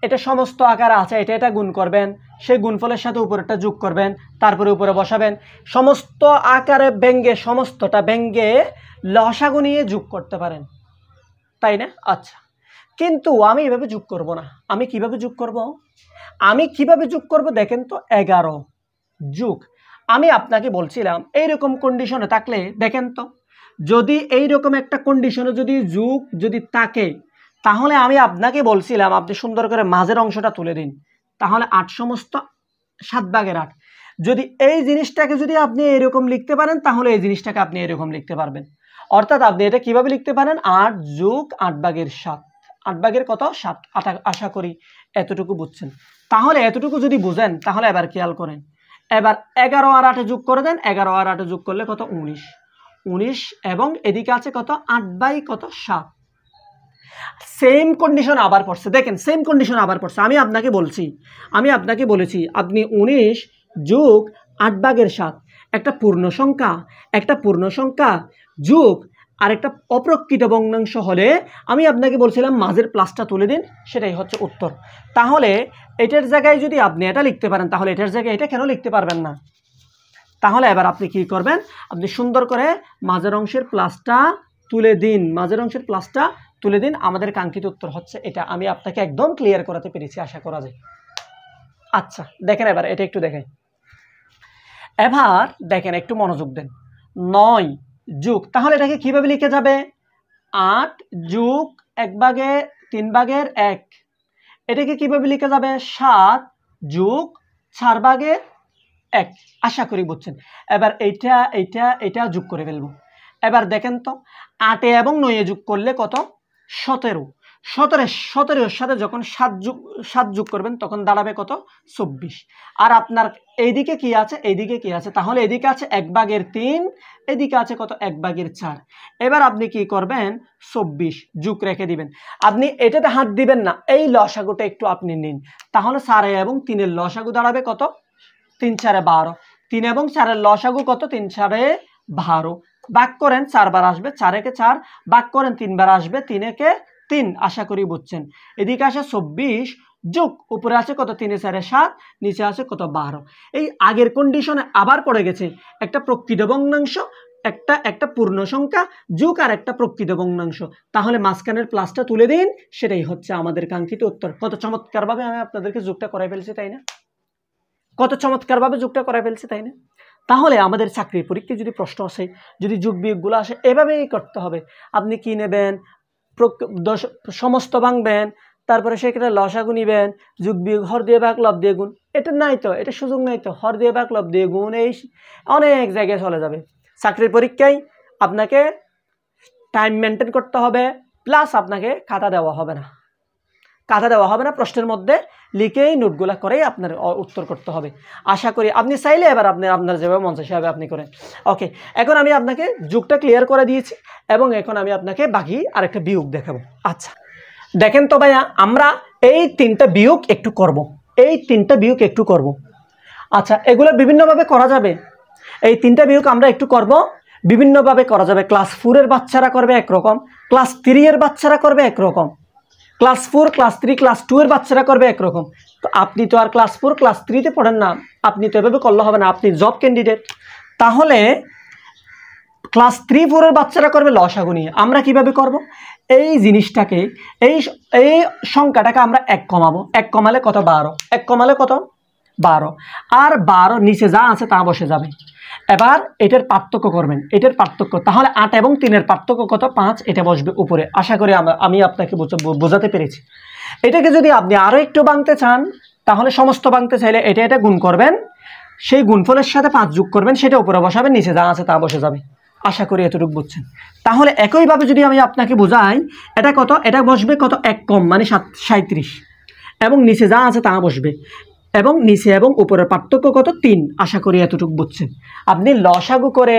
এটা সমস্ত আকারে আছে, এটা গুণ করবেন, সেই গুণফলের সাথে উপরেরটা যোগ করবেন, তারপরে উপরে বসাবেন। সমস্ত আকারে ব্যঙ্গে, সমস্তটা ব্যঙ্গে লসাগু নিয়ে যোগ করতে পারেন, তাই না? আচ্ছা, কিন্তু আমি এভাবে যোগ করব না। আমি কিভাবে যোগ করব? দেখেন তো, 11 যোগ, আমি আপনাকে বলছিলাম এইরকম কন্ডিশনে থাকলে, দেখেন তো, যদি এইরকম একটা কন্ডিশনে যদি যোগ যদি থাকে, তাহলে আমি আপনাকে বলছিলাম আপনি সুন্দর করে মাঝের অংশটা তুলে দিন। তাহলে 8 সমস্ত 7/8, যদি এই জিনিসটাকে যদি আপনি এরকম লিখতে পারেন, তাহলে এই জিনিসটাকে আপনি এরকম লিখতে পারবেন। অর্থাৎ আপনি এটা কিভাবে লিখতে পারেন, 8 যোগ 8/7, 8 কত 7। আশা করি এতটুকু বুঝছেন। তাহলে এতটুকু যদি বুঝেন, তাহলে এবার খেয়াল করেন, এবার 11 আর 8 যোগ করে দেন। 11 আর 8 যোগ করলে কত, 19, এবং এদিকে আছে কত, 8/7। সেম কন্ডিশন আবার পড়ছে। দেখেন, সেম কন্ডিশন আবার পড়ছে। আমি আপনাকে বলেছি আপনি 19 যোগ 8/7, একটা পূর্ণ সংখ্যা যোগ আর একটা অপ্রকৃত ভগ্নাংশ হলে আমি আপনাকে বলছিলাম মাঝের প্লাসটা তুলে দিন, সেটাই হচ্ছে উত্তর। তাহলে এটার জায়গায় যদি আপনি এটা লিখতে পারেন, তাহলে এটার জায়গায় এটা কেন লিখতে পারবেন না? তাহলে এবার আপনি কি করবেন, আপনি সুন্দর করে মাঝের অংশের প্লাসটা তুলে দিন, আমাদের কাঙ্ক্ষিত উত্তর হচ্ছে এটা। আমি আপনাকে একদম ক্লিয়ার করাতে পেরেছি, আশা করা যায়। আচ্ছা, দেখেন এবার এটা একটু দেখেন। এবার দেখেন, একটু মনোযোগ দেন। 9 যোগ, তাহলে এটাকে কিভাবে লিখে যাবে, 8 যোগ 1/3/1, এটাকে কিভাবে লিখে যাবে, 7 যোগ 4/1। আশা করি বুঝছেন। এবার এইটা যোগ করে ফেলবো। এবার দেখেন তো, 8 এবং 9 যোগ করলে কত, 17। 17 সাথে যখন 7 যোগ করবেন, তখন দাঁড়াবে কত, 24। আর আপনার এইদিকে কি আছে, তাহলে এদিকে আছে 1/3, এদিকে আছে কত, 1/4। এবার আপনি কি করবেন, 24 যোগ রেখে দিবেন। আপনি এটাতে হাত দিবেন না, এই লসাগুটা একটু আপনি নিন। তাহলে 4 এবং 3 লসাগু দাঁড়াবে কত, 3 4 12। 3 এবং 4 লসাগু কত, 3 4 12। ভাগ করেন, 4 বার আসবে, 4 একে 4, ভাগ করেন 3 বার আসবে, 3 একে 3। আশা করি বুঝছেন। এদিকে আসে 24 যোগ, উপরে আছে কত, 3 4 7, নিচে আছে কত, 12। এই আগের কন্ডিশনে আবার পড়ে গেছে, একটা প্রকৃত ভগ্নাংশ, একটা পূর্ণ সংখ্যা যোগ আর একটা প্রকৃত ভগ্নাংশ। তাহলে মাঝখানের প্লাসটা তুলে দিন, সেটাই হচ্ছে আমাদের কাঙ্ক্ষিত উত্তর। কত চমৎকারভাবে আমি আপনাদেরকে যোগটা করাই ফেলছি, তাই না? তাহলে আমাদের চাকরির পরীক্ষায় যদি প্রশ্ন আসে, যদি যোগ বিয়োগগুলো আসে, এভাবেই করতে হবে। আপনি কি নেবেন, সমস্ত ভাঙবেন, তারপরে সেক্ষেত্রে লসাগু নিবেন, যোগ বিয়োগ, হর দিয়ে ভাগ, লব দিয়ে গুণ। এটা নাই তো, এটা সুযোগ নাই তো, হর দিয়ে ভাগ, লব দিয়ে গুণ, এই অনেক জায়গায় চলে যাবে। চাকরির পরীক্ষায় আপনাকে টাইম মেনটেন করতে হবে, প্লাস আপনাকে খাতা দেওয়া হবে না, প্রশ্নের মধ্যে লিখেই নোটগুলা করেই আপনার উত্তর করতে হবে। আশা করি আপনি চাইলে এবার আপনার যেভাবে মন চায় সেভাবে আপনি করেন। ওকে, এখন আমি আপনাকে যোগটা ক্লিয়ার করে দিয়েছি এবং এখন আমি আপনাকে বাকি আরেকটা বিয়োগ দেখাবো। আচ্ছা দেখেন তো ভাইয়া, আমরা এই তিনটা বিয়োগ একটু করব। আচ্ছা, এগুলো বিভিন্নভাবে করা যাবে। এই তিনটা বিয়োগ আমরা একটু করব, বিভিন্নভাবে করা যাবে। ক্লাস 4 এর বাচ্চারা করবে একরকম, ক্লাস 3 এর বাচ্চারা করবে একরকম, ক্লাস 4, ক্লাস 3, ক্লাস 2 এর বাচ্চারা করবে একরকম। তো আপনি তো আর ক্লাস 4, ক্লাস 3-তে পড়েন না, আপনি তো এভাবে করলে হবে না, আপনি জব ক্যান্ডিডেট। তাহলে ক্লাস 3, 4 এর বাচ্চারা করবে লসাগু নিয়ে। আমরা কিভাবে করব? এই জিনিসটাকে, এই সংখ্যাটাকে আমরা 1 কমাবো। 1 কমালে কত? 12। 1 কমালে কত? 12। আর 12 নিচে যা আছে তা বসে যাবে। এবার এটার পার্থক্য করবেন, এটার পার্থক্য। তাহলে 8 এবং 3-এর পার্থক্য কত? 5। এটা বসবে উপরে। আশা করি আমি আপনাকে বোঝাতে পেরেছি। এটাকে যদি আপনি আরও একটু ভাঙতে চান, তাহলে সমস্ত ভাঙতে চাইলে এটা গুণ করবেন, সেই গুণফলের সাথে 5 যোগ করবেন, সেটা উপরে বসাবেন, নিচে যা আছে তা বসে যাবে। আশা করি এতটুকু বুঝছেন। তাহলে একইভাবে যদি আমি আপনাকে বোঝাই, এটা কত? এটা বসবে কত? 1 কম মানে 37, এবং নিচে যা আছে তা বসবে, এবং নিচে এবং উপরের পার্থক্য কত? 3। আশা করি এতটুকু বুঝছেন। আপনি লসাগু করে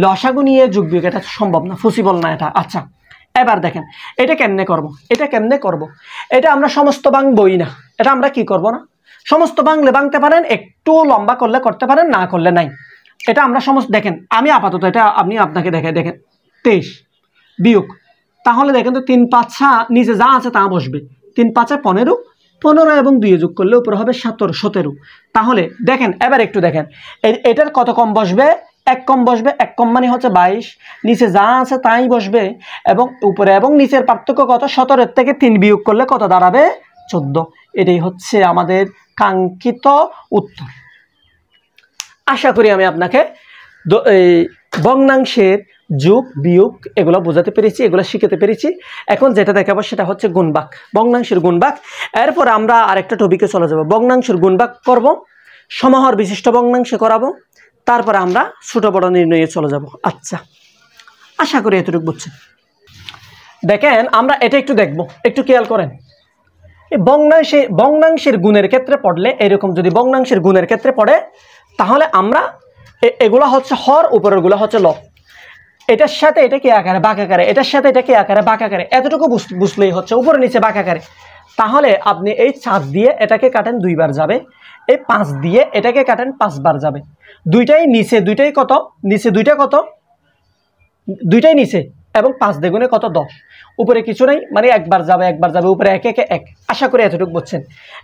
লসাগু নিয়ে যোগ বিয়োগ, এটা সম্ভব না, পসিবল না এটা। আচ্ছা এবার দেখেন এটা কেমনে করব। এটা আমরা সমস্ত ভাঙবই না, এটা আমরা কি করব না, সমস্ত ভাঙলে ভাঙতে পারেন, একটু লম্বা করলে করতে পারেন, না করলে নাই। এটা আমরা সমস্ত দেখেন, আমি আপাতত এটা আপনাকে দেখেন 23 বিয়োগ। তাহলে দেখেন তো 3 5 নিচে যা আছে তা বসবে, 3 5 15, 15 এবং 2 যোগ করলে উপরে হবে 17। তাহলে দেখেন এবার একটু দেখেন, এটার কত কম বসবে? 1 কম বসবে। 1 কম মানে হচ্ছে 22, নিচে যা আছে তাই বসবে, এবং উপরে এবং নিচের পার্থক্য কত? 17 থেকে 3 বিয়োগ করলে কত দাঁড়াবে? 14। এটাই হচ্ছে আমাদের কাঙ্ক্ষিত উত্তর। আশা করি আমি আপনাকে ভগ্নাংশের যোগ বিয়োগ এগুলো বোঝাতে পেরেছি, এগুলো শিখাতে পেরেছি। এখন যেটা দেখাবো সেটা হচ্ছে গুণভাগ, ভগ্নাংশের গুণভাগ। এরপর আমরা আরেকটা টপিকে চলে যাব, ভগ্নাংশের গুণভাগ করব, সমাহার বিশিষ্ট ভগ্নাংশে করাবো, তারপরে আমরা ছোট বড় নির্ণয়ে চলে যাব। আচ্ছা আশা করি এতটুকু বুঝছেন। দেখেন আমরা এটা একটু দেখব, একটু খেয়াল করেন। ভগ্নাংশের গুণের ক্ষেত্রে পড়লে এরকম, যদি ভগ্নাংশের গুণের ক্ষেত্রে পড়ে, তাহলে আমরা এগুলো হচ্ছে হর, উপরেরগুলো হচ্ছে লব। এটার সাথে এটা কি আকারে? বাঁক আকারে। এটার সাথে এটা কি আকারে? বাঁক আকারে। এতটুকু বুঝলেই হচ্ছে, উপরে নিচে বাঁক আকারে। তাহলে আপনি এই 4 দিয়ে এটাকে কাটেন 2 বার যাবে, এই 5 দিয়ে এটাকে কাটেন 5 বার যাবে। দুইটাই নিচে, দুইটাই কত? নিচে দুইটা কত? দুইটাই নিচে, এবং 5 দ্বিগুণে কত? 10। উপরে কিছু নেই, মানে একবার যাবে, উপরে 1 1 1। আশা করি এতটুকু বুঝছেন।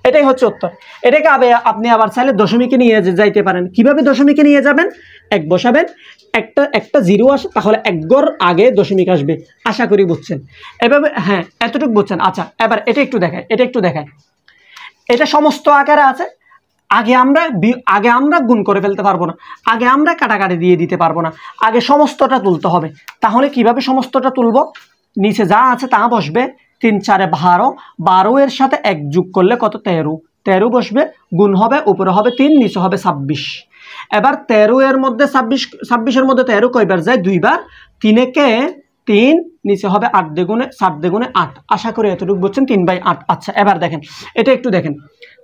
এটাই হচ্ছে উত্তর। এটাকে আপনি আবার চাইলে দশমিকে নিয়ে যাইতে পারেন। কিভাবে দশমিকে নিয়ে যাবেন? 1 বসাবেন, একটা 0 আসে, তাহলে 1 ঘর আগে দশমিক আসবে। আশা করি বুঝছেন। এভাবে, হ্যাঁ এতটুকু বুঝছেন। আচ্ছা এবার এটা একটু দেখায়। এটা সমস্ত আকারে আছে। আগে আমরা গুণ করে ফেলতে পারবো না, আগে আমরা কাটাকাটি দিয়ে দিতে পারবো না, আগে সমস্তটা তুলতে হবে। তাহলে কিভাবে সমস্তটা তুলব? নিচে যা আছে তা বসবে, 3 4 12, 12 এর সাথে 1 যোগ করলে কত? 13 বসবে, গুণ হবে, উপরে হবে 3, নিচে হবে 26। এবার 13 এর মধ্যে 26 এর মধ্যে 13 কয়বার যায়? 2 বার। 3 কে 3, নিচে হবে 8 দ্বিগুণে 7 দ্বিগুণে 8। আশা করি এতটুকু বুঝছেন, 3/8। আচ্ছা এবার দেখেন এটা একটু দেখেন,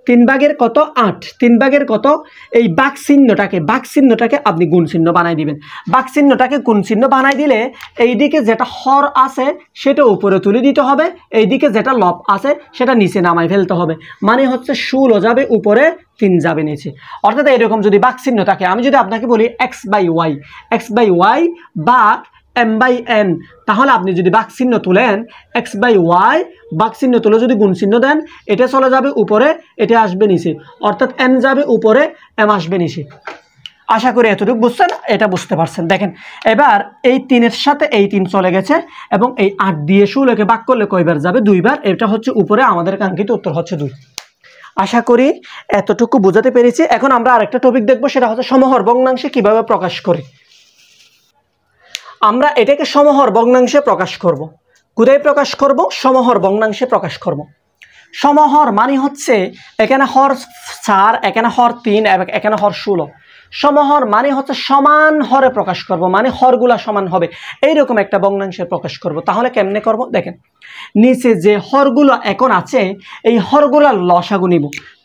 3 ভাগের কত? 8। 3 ভাগের কত? এই বাক চিহ্নটাকে আপনি গুণ চিহ্ন বানাই দিবেন। বাক চিহ্নটাকে গুণ চিহ্ন বানাই দিলে এইদিকে যেটা হর আছে সেটা উপরে তুলে দিতে হবে, এইদিকে যেটা লব আছে সেটা নিচে নামাই ফেলতে হবে। মানে হচ্ছে 16 যাবে উপরে, 3 যাবে নিচে। অর্থাৎ এরকম যদি বাক চিহ্ন থাকে, আমি যদি আপনাকে বলি x/y বাক m/n, তাহলে আপনি যদি বাক চিহ্ন তুলেন, x/y বাক চিহ্ন তুলে যদি গুণ চিহ্ন দেন, এটা চলে যাবে উপরে, এটা আসবে নিচে। অর্থাৎ n যাবে উপরে, m আসবে নিচে। আশা করি এতটুকু বুঝছেন, এটা বুঝতে পারছেন। দেখেন এবার এই 3-এর সাথে এই 3 চলে গেছে, এবং এই 8 দিয়ে 16কে ভাগ করলে কয়বার যাবে? 2 বার। এটা হচ্ছে উপরে, আমাদের কাঙ্ক্ষিত উত্তর হচ্ছে 2। আশা করি এতটুকু বোঝাতে পেরেছি। এখন আমরা আরেকটা টপিক দেখব, সেটা হচ্ছে সমহর ভগ্নাংশে কিভাবে প্রকাশ করে। আমরা এটাকে সমহর ভগ্নাংশে প্রকাশ করব। কোথায় প্রকাশ করব? সমহর ভগ্নাংশে প্রকাশ করব। সমহর মানে হচ্ছে এখানে হর 4, এখানে হর 3 এবং এখানে হর 16। সমহর মানে হচ্ছে সমান হরে প্রকাশ করব, মানে হরগুলা সমান হবে এইরকম একটা ভগ্নাংশে প্রকাশ করব। তাহলে কেমনে করব? দেখেন, নিচে যে হরগুলো এখন আছে এই হরগুলার লসাগু নিব।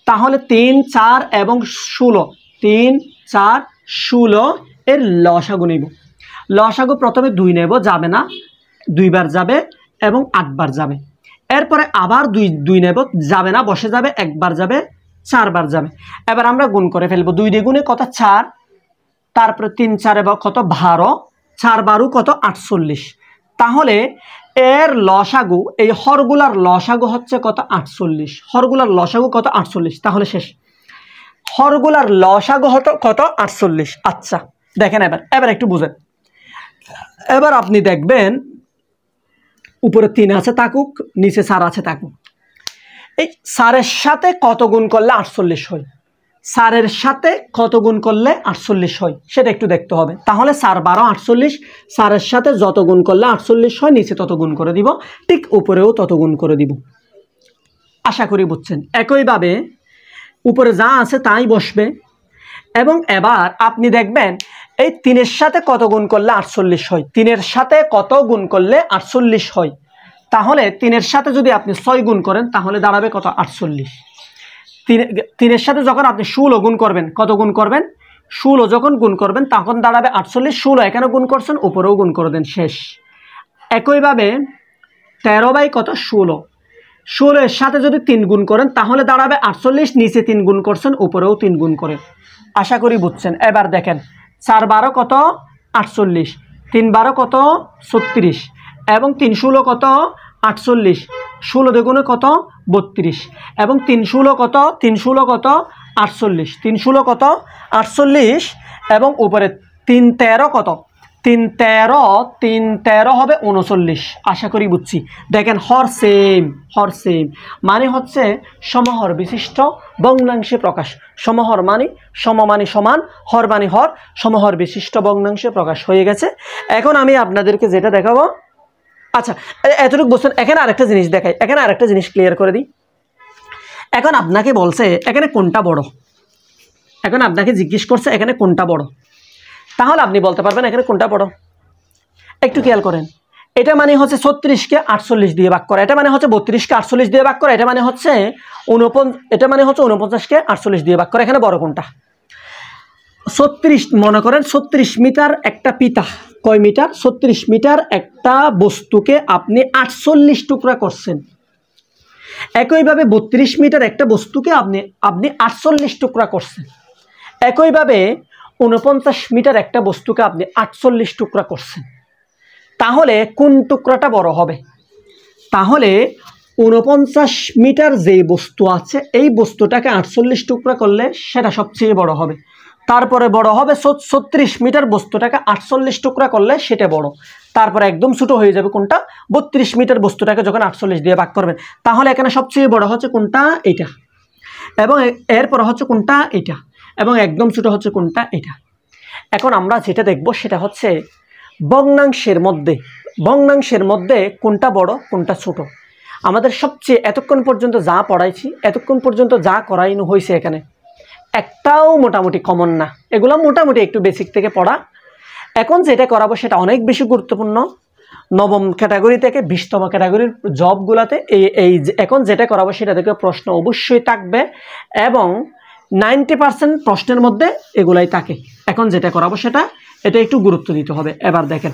তাহলে 3, 4 এবং 16, 3, 4, 16 এর লসাগু নিব। লসাগু প্রথমে 2 নেব, যাবে না, 2 বার যাবে এবং 8 বার যাবে। এরপরে আবার 2 নেব, যাবে না, বসে যাবে, 1 বার যাবে, 4 বার যাবে। এবার আমরা গুণ করে ফেলবো। 2 দ্বিগুণে কত? 4, তারপরে 3 4 কত? 12, 4 12 কত? 48। তাহলে এর লসাগু, এই হরগুলার লসাগু হচ্ছে কত? 48। হরগুলার লসাগু কত? 48। তাহলে শেষ। হরগুলার লসাগু হতো কত? 48। আচ্ছা দেখেন, এবার একটু বুঝেন। এবার আপনি দেখবেন উপরে 3 আছে থাকুক, নিচে 4 আছে থাকুক। এই 4-এর সাথে কত গুণ করলে 48 হয়? 4-এর সাথে কত গুণ করলে 48 হয় সেটা একটু দেখতে হবে। তাহলে 4 12 48, 4-এর সাথে যত গুণ করলে 48 হয় নিচে তত গুণ করে দিব, ঠিক উপরেও তত গুণ করে দিব। আশা করি বুঝছেন। একইভাবে উপরে যা আছে তাই বসবে। এবং এবার আপনি দেখবেন এই 3-এর সাথে কত গুণ করলে 48 হয়? 3-এর সাথে কত গুণ করলে 48 হয়? তাহলে 3-এর সাথে যদি আপনি 6 গুণ করেন তাহলে দাঁড়াবে কত? 48। 3-এর সাথে যখন আপনি 16 গুণ করবেন, কত গুণ করবেন? 16 যখন গুণ করবেন তখন দাঁড়াবে 48। 16 এখানে গুণ করছেন, উপরেও গুণ করে দেন, শেষ। একইভাবে 13 কত? 16। 16-এর সাথে যদি 3 গুণ করেন তাহলে দাঁড়াবে 48। নিচে 3 গুণ করছেন, উপরেও 3 গুণ করে। আশা করি বুঝছেন। এবার দেখেন 4 12 কত? 48, 3 12 কত? 36 এবং 3 16 কত? 48। 16 দ্বিগুণে কত? 32 এবং 3 16 কত? 3 16 কত? 48। 3 16 কত? 48 এবং উপরে 3 13 কত? 3 13 হবে 39। আশা করি বুঝছি। দেখেন হর সেম, হর সেম মানে হচ্ছে সমহর বিশিষ্ট ভগ্নাংশে প্রকাশ। সমহর মানে সম মানে সমান, হর মানে হর, সমহর বিশিষ্ট ভগ্নাংশে প্রকাশ হয়ে গেছে। এখন আমি আপনাদেরকে যেটা দেখাবো, আচ্ছা এতটুকু বুঝছেন। এখানে আরেকটা জিনিস দেখাই, এখানে আরেকটা জিনিস ক্লিয়ার করে দিই। এখন আপনাকে বলছে এখানে কোনটা বড়, এখন আপনাকে জিজ্ঞেস করছে এখানে কোনটা বড়। তাহলে আপনি বলতে পারবেন এখানে কোনটা বড়। একটু খেয়াল করেন, এটা মানে হচ্ছে 36-কে 48 দিয়ে ভাগ করা, এটা মানে হচ্ছে 32-কে 48 দিয়ে ভাগ করা, এটা মানে হচ্ছে 49-কে 48 দিয়ে ভাগ করা। এখানে বড় কোনটা? 36 মনে করেন 36 মিটার একটা পিতা, কয় মিটার? 36 মিটার একটা বস্তুকে আপনি 48 টুকরা করছেন। একইভাবে 32 মিটার একটা বস্তুকে আপনি 48 টুকরা করছেন। একইভাবে 49 মিটার একটা বস্তুকে আপনি 48 টুকরা করছেন। তাহলে কোন টুকরাটা বড় হবে? তাহলে 49 মিটার যে বস্তু আছে এই বস্তুটাকে 48 টুকরা করলে সেটা সবচেয়ে বড় হবে। তারপরে বড় হবে 36 মিটার বস্তুটাকে 48 টুকরা করলে সেটা বড়। তারপরে একদম ছোট হয়ে যাবে কোনটা? 32 মিটার বস্তুটাকে যখন 48 দিয়ে ভাগ করবেন। তাহলে এখানে সবচেয়ে বড় হচ্ছে কোনটা? এটা। এবং এরপর হচ্ছে কোনটা? এটা। এবং একদম ছোট হচ্ছে কোনটা? এটা। এখন আমরা যেটা দেখব সেটা হচ্ছে ভগ্নাংশের মধ্যে কোনটা বড় কোনটা ছোট। আমাদের সবচেয়ে এতক্ষণ পর্যন্ত যা পড়াইছি, এতক্ষণ পর্যন্ত যা করাইনো হয়েছে এখানে একটাও মোটামুটি কমন না, এগুলো মোটামুটি একটু বেসিক থেকে পড়া। এখন যেটা করাবো সেটা অনেক বেশি গুরুত্বপূর্ণ। নবম ক্যাটাগরি থেকে 20তম ক্যাটাগরির জবগুলোতে এই এখন যেটা করাবো সেটা থেকে প্রশ্ন অবশ্যই থাকবে এবং 90% প্রশ্নের মধ্যে এগুলাই থাকে। এখন যেটা করাবো এটা একটু গুরুত্ব দিতে হবে। এবার দেখেন,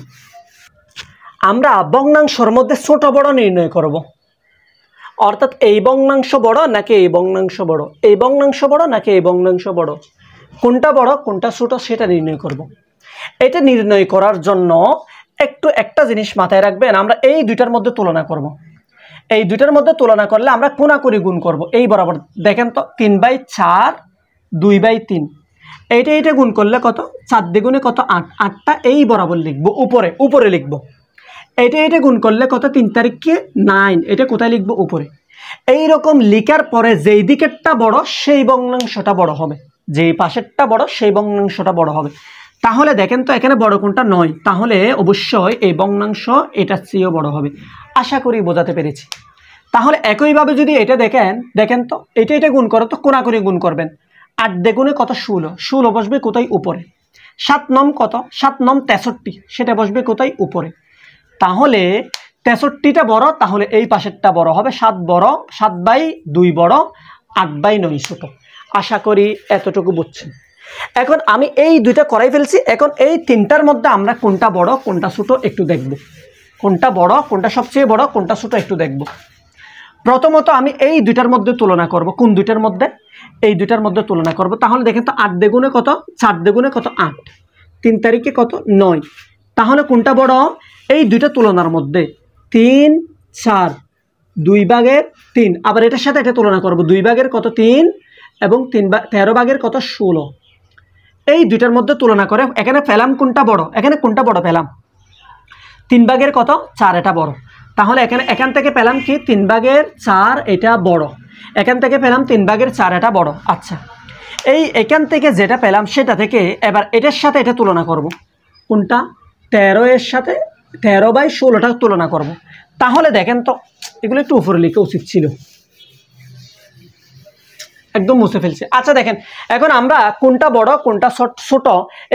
আমরা ভগ্নাংশের মধ্যে ছোট বড় নির্ণয় করব। অর্থাৎ এই ভগ্নাংশ বড় নাকি এই ভগ্নাংশ বড়, এই ভগ্নাংশ বড় নাকি এই ভগ্নাংশ বড়, কোনটা বড় কোনটা ছোট সেটা নির্ণয় করব। এটা নির্ণয় করার জন্য একটা জিনিস মাথায় রাখবেন, আমরা এই দুইটার মধ্যে তুলনা করব। এই দুইটার মধ্যে তুলনা করলে আমরা কোনাকুনি গুণ করব। এই বরাবর দেখেন তো 3/4, 2/3, এইটা গুণ করলে কত? 4 দ্বিগুণে কত? 8, 8টা এই বরাবর লিখবো, উপরে লিখবো। এটা গুণ করলে কত? 3 তারিখে 9, এটা কোথায় লিখবো? উপরে। এইরকম লিখার পরে যেই দিকেরটা বড় সেই ভগ্নাংশটা বড় হবে, যেই পাশেরটা বড় সেই ভগ্নাংশটা বড় হবে। তাহলে দেখেন তো এখানে বড় কোনটা 9, তাহলে অবশ্যই এই ভগ্নাংশ এটার চেয়েও বড় হবে। আশা করি বোঝাতে পেরেছি। তাহলে একইভাবে যদি এটা দেখেন তো এটা গুণ করো তো কোনাকুনি গুণ করবেন। 8 দ্বিগুণে কত 16, 16 বসবে কোথায় উপরে। 7 9 কত, 7 9 63, সেটা বসবে কোথায় উপরে। তাহলে 63টা বড়, তাহলে এই পাশেরটা বড় হবে। 7 বড়, 7/2 বড়, 8/9 ছোট। আশা করি এতটুকু বুঝছেন। এখন আমি এই দুইটা করাই ফেলছি। এখন এই তিনটার মধ্যে আমরা কোনটা বড় কোনটা ছোট একটু দেখব। কোনটা বড় কোনটা সবচেয়ে বড় কোনটা ছোট একটু দেখব। প্রথমত আমি এই দুইটার মধ্যে তুলনা করব। কোন দুইটার মধ্যে? এই দুইটার মধ্যে তুলনা করব। তাহলে দেখেন তো 8 দ্বিগুণে কত, 4 দ্বিগুণে কত 8, 3 তারিখে কত 9। তাহলে কোনটা বড়? এই দুইটা তুলনার মধ্যে 3 4, 2/3। আবার এটার সাথে এটা তুলনা করব। 2/3 কত 3 এবং 13/3 কত 16। এই দুইটার মধ্যে তুলনা করে এখানে পেলাম কোনটা বড়, এখানে কোনটা বড় পেলাম 3/4 কত 4, এটা বড়। তাহলে এখান থেকে পেলাম কি 3/4 এটা বড়, এখান থেকে পেলাম 3/4 এটা বড়। আচ্ছা, এখান থেকে যেটা পেলাম সেটা থেকে এবার এটার সাথে এটা তুলনা করব। কোনটা? 13 এর সাথে 13/16টা তুলনা করব। তাহলে দেখেন তো এগুলো একটু উপরে লিখা উচিত ছিল, একদম মুছে ফেলছে। আচ্ছা দেখেন, এখন আমরা কোনটা বড় কোনটা ছোট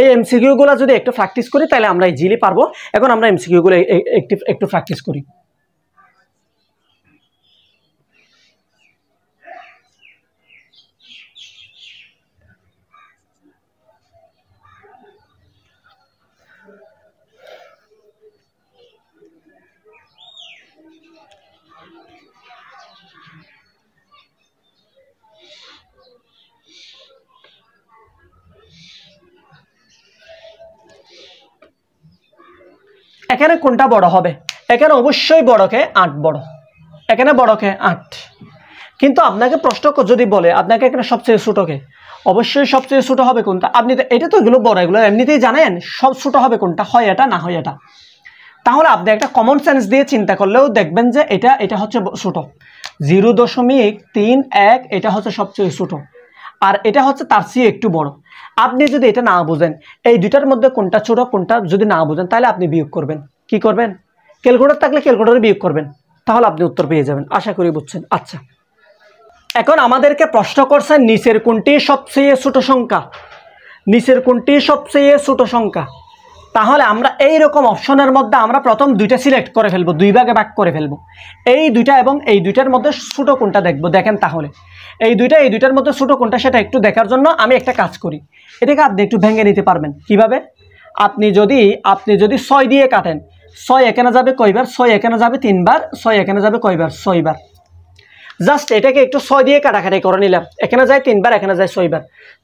এই এমসিকিউগুলো যদি একটু প্র্যাকটিস করি তাহলে আমরা ইজিলি পারবো। এখন আমরা এমসিকিউগুলো একটু প্র্যাকটিস করি। এখানে কোনটা বড় হবে? এখানে অবশ্যই বড়কে 8 বড়, এখানে বড়কে 8। কিন্তু আপনাকে প্রশ্ন যদি বলে আপনাকে এখানে সবচেয়ে ছোটকে, অবশ্যই সবচেয়ে ছোট হবে কোনটা? আপনি তো এটা তো এগুলো বড়, এগুলো এমনিতেই জানেন সব ছোট হবে কোনটা, হয় এটা না হয় এটা। তাহলে আপনি একটা কমন সেন্স দিয়ে চিন্তা করলেও দেখবেন যে এটা হচ্ছে ছোট। 0.31 এটা হচ্ছে সবচেয়ে ছোট, আর এটা হচ্ছে তার চেয়ে একটু বড়। আপনি যদি এটা না বুঝেন, এই দুইটার মধ্যে কোনটা ছোট কোনটা যদি না বুঝেন, তাহলে আপনি বিয়োগ করবেন। কি করবেন? ক্যালকুলেটর থাকলে ক্যালকুলেটরে বিয়োগ করবেন, তাহলে আপনি উত্তর পেয়ে যাবেন। আশা করি বুঝছেন। আচ্ছা, এখন আমাদেরকে প্রশ্ন করছে নিচের কোনটি সবচেয়ে ছোট সংখ্যা, নিচের কোনটি সবচেয়ে ছোট সংখ্যা। তাহলে আমরা এই রকম অপশনের মধ্যে আমরা প্রথম দুইটা সিলেক্ট করে ফেলবো, 2 ভাগে ভাগ করে ফেলবো। এই দুইটা এবং এই দুইটার মধ্যে ছোট কোনটা দেখবো। দেখেন তাহলে এই দুইটার মধ্যে ছোট কোনটা সেটা একটু দেখার জন্য আমি একটা কাজ করি। এটাকে আপনি একটু ভেঙে নিতে পারবেন কিভাবে? আপনি যদি 6 দিয়ে কাটেন, 6 এখানে যাবে কয়বার? 6 এখানে যাবে 3 বার, 6 এখানে যাবে কয়বার? 6 বার। জাস্ট এটাকে একটু 6 দিয়ে কাটাকাটি করে নিলাম, এখানে যায় 3 বার, এখানে যায় 6 বার।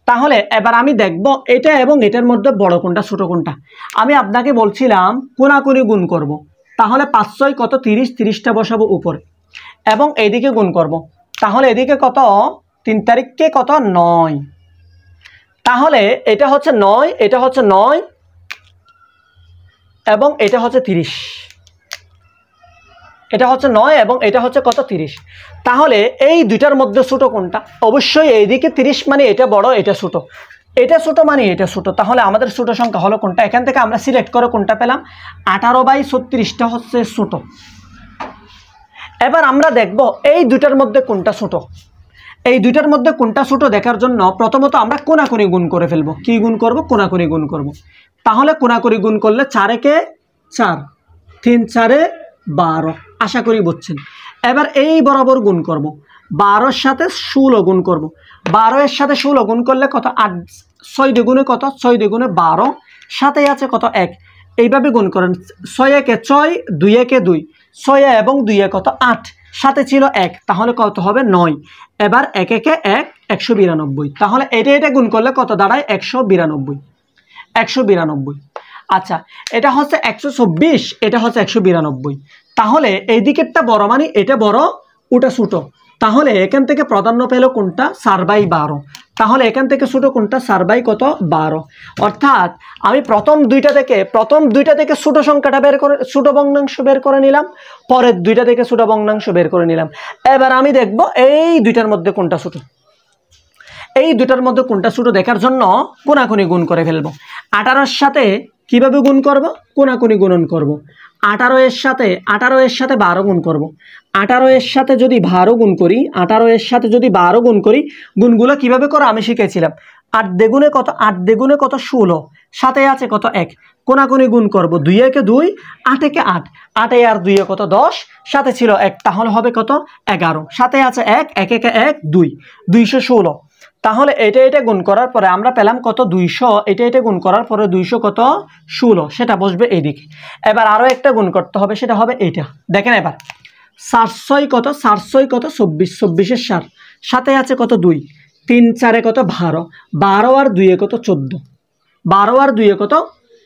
তাহলে এবার আমি দেখব এটা এবং এটার মধ্যে বড় কোনটা ছোট কোনটা। আমি আপনাকে বলছিলাম কোনাকুনি গুণ করব। তাহলে 5 6 কত 30, 30টা বসাবো উপরে এবং এইদিকে গুণ করব। তাহলে এদিকে কত 3 তারিখকে কত 9। তাহলে এটা হচ্ছে 9, এটা হচ্ছে 9 এবং এটা হচ্ছে 30, এটা হচ্ছে 9 এবং এটা হচ্ছে কত 30। তাহলে এই দুইটার মধ্যে ছোট কোনটা? অবশ্যই এইদিকে 30 মানে এটা বড়, এটা ছোট, এটা ছোট মানে এটা ছোট। তাহলে আমাদের ছোট সংখ্যা হলো কোনটা? এখান থেকে আমরা সিলেক্ট করে কোনটা পেলাম? 18/36টা হচ্ছে ছোট। এবার আমরা দেখব এই দুইটার মধ্যে কোনটা ছোট। এই দুইটার মধ্যে কোনটা ছোট দেখার জন্য প্রথমত আমরা কোনাকুনি গুণ করে ফেলবো। কি গুণ করব? কোনাকুনি গুণ করব। তাহলে কোনাকুনি গুণ করলে 4 একে 4, 3 4 12। আশা করি বুঝছেন। এবার এই বরাবর গুণ করব, 12-র সাথে 16 গুণ করব। 12 এর সাথে 16 গুণ করলে কত? 8 6 দ্বিগুণে কত? 6 দ্বিগুণে 12, সাথে আছে কত? 1। এইভাবে গুণ করেন। 6 একে 6, 2 একে 2, 6 এবং 2 এ কত? 8, সাথে ছিল 1, তাহলে কত হবে? 9। এবার 1 একে 1, 192। তাহলে এটা গুণ করলে কত দাঁড়ায়? 192, 192। আচ্ছা, এটা হচ্ছে 124, এটা হচ্ছে 192। তাহলে এই দিকেরটা বড় মানে এটা বড় ওটা ছোট, তাহলে এখান থেকে প্রাধান্য পেল কোনটা 4/12, তাহলে এখান থেকে ছোট কোনটা 4/12, অর্থাৎ আমি প্রথম দুইটা থেকে ছোট সংখ্যাটা বের করে ছোট ভগ্নাংশ বের করে নিলাম, পরের দুইটা থেকে ছোট ভগ্নাংশ বের করে নিলাম। এবার আমি দেখব এই দুইটার মধ্যে কোনটা ছোট, এই দুটার মধ্যে কোনটা ছোট দেখার জন্য কোনাকুনি গুণ করে ফেলবো। 18-এর সাথে কিভাবে গুণ করব? কোনাকুনি গুণন করব। 18 এর সাথে 12 গুণ করব। 18 এর সাথে যদি 12 গুণ করি, 18 এর সাথে যদি 12 গুণ করি, গুণগুলো কিভাবে করে আমি শিখেছিলাম। 8 দ্বিগুণে কত? 8 দ্বিগুণে কত? 16, সাথে আছে কত? 1, কোনাকুনি গুণ করব। 2 একে 2, 8 একে 8, 8 আর 2 কত? 10, সাথে ছিল 1, তাহলে হবে কত? 11, সাথে আছে 1, 1 একে 1, 2, 216। তাহলে এটা গুণ করার পরে আমরা পেলাম কত? 200। এটা গুণ করার পরে 200 কত? 16, সেটা বসবে এইদিকে। এবার আরো একটা গুণ করতে হবে, সেটা হবে এইটা। দেখেন এবার 4 কত? 4 কত? 24, 24-এর 4, সাথে আছে কত? 2, 3 4 কত? 12, 12 আর 2 কত? 14, 12 আর 2 কত?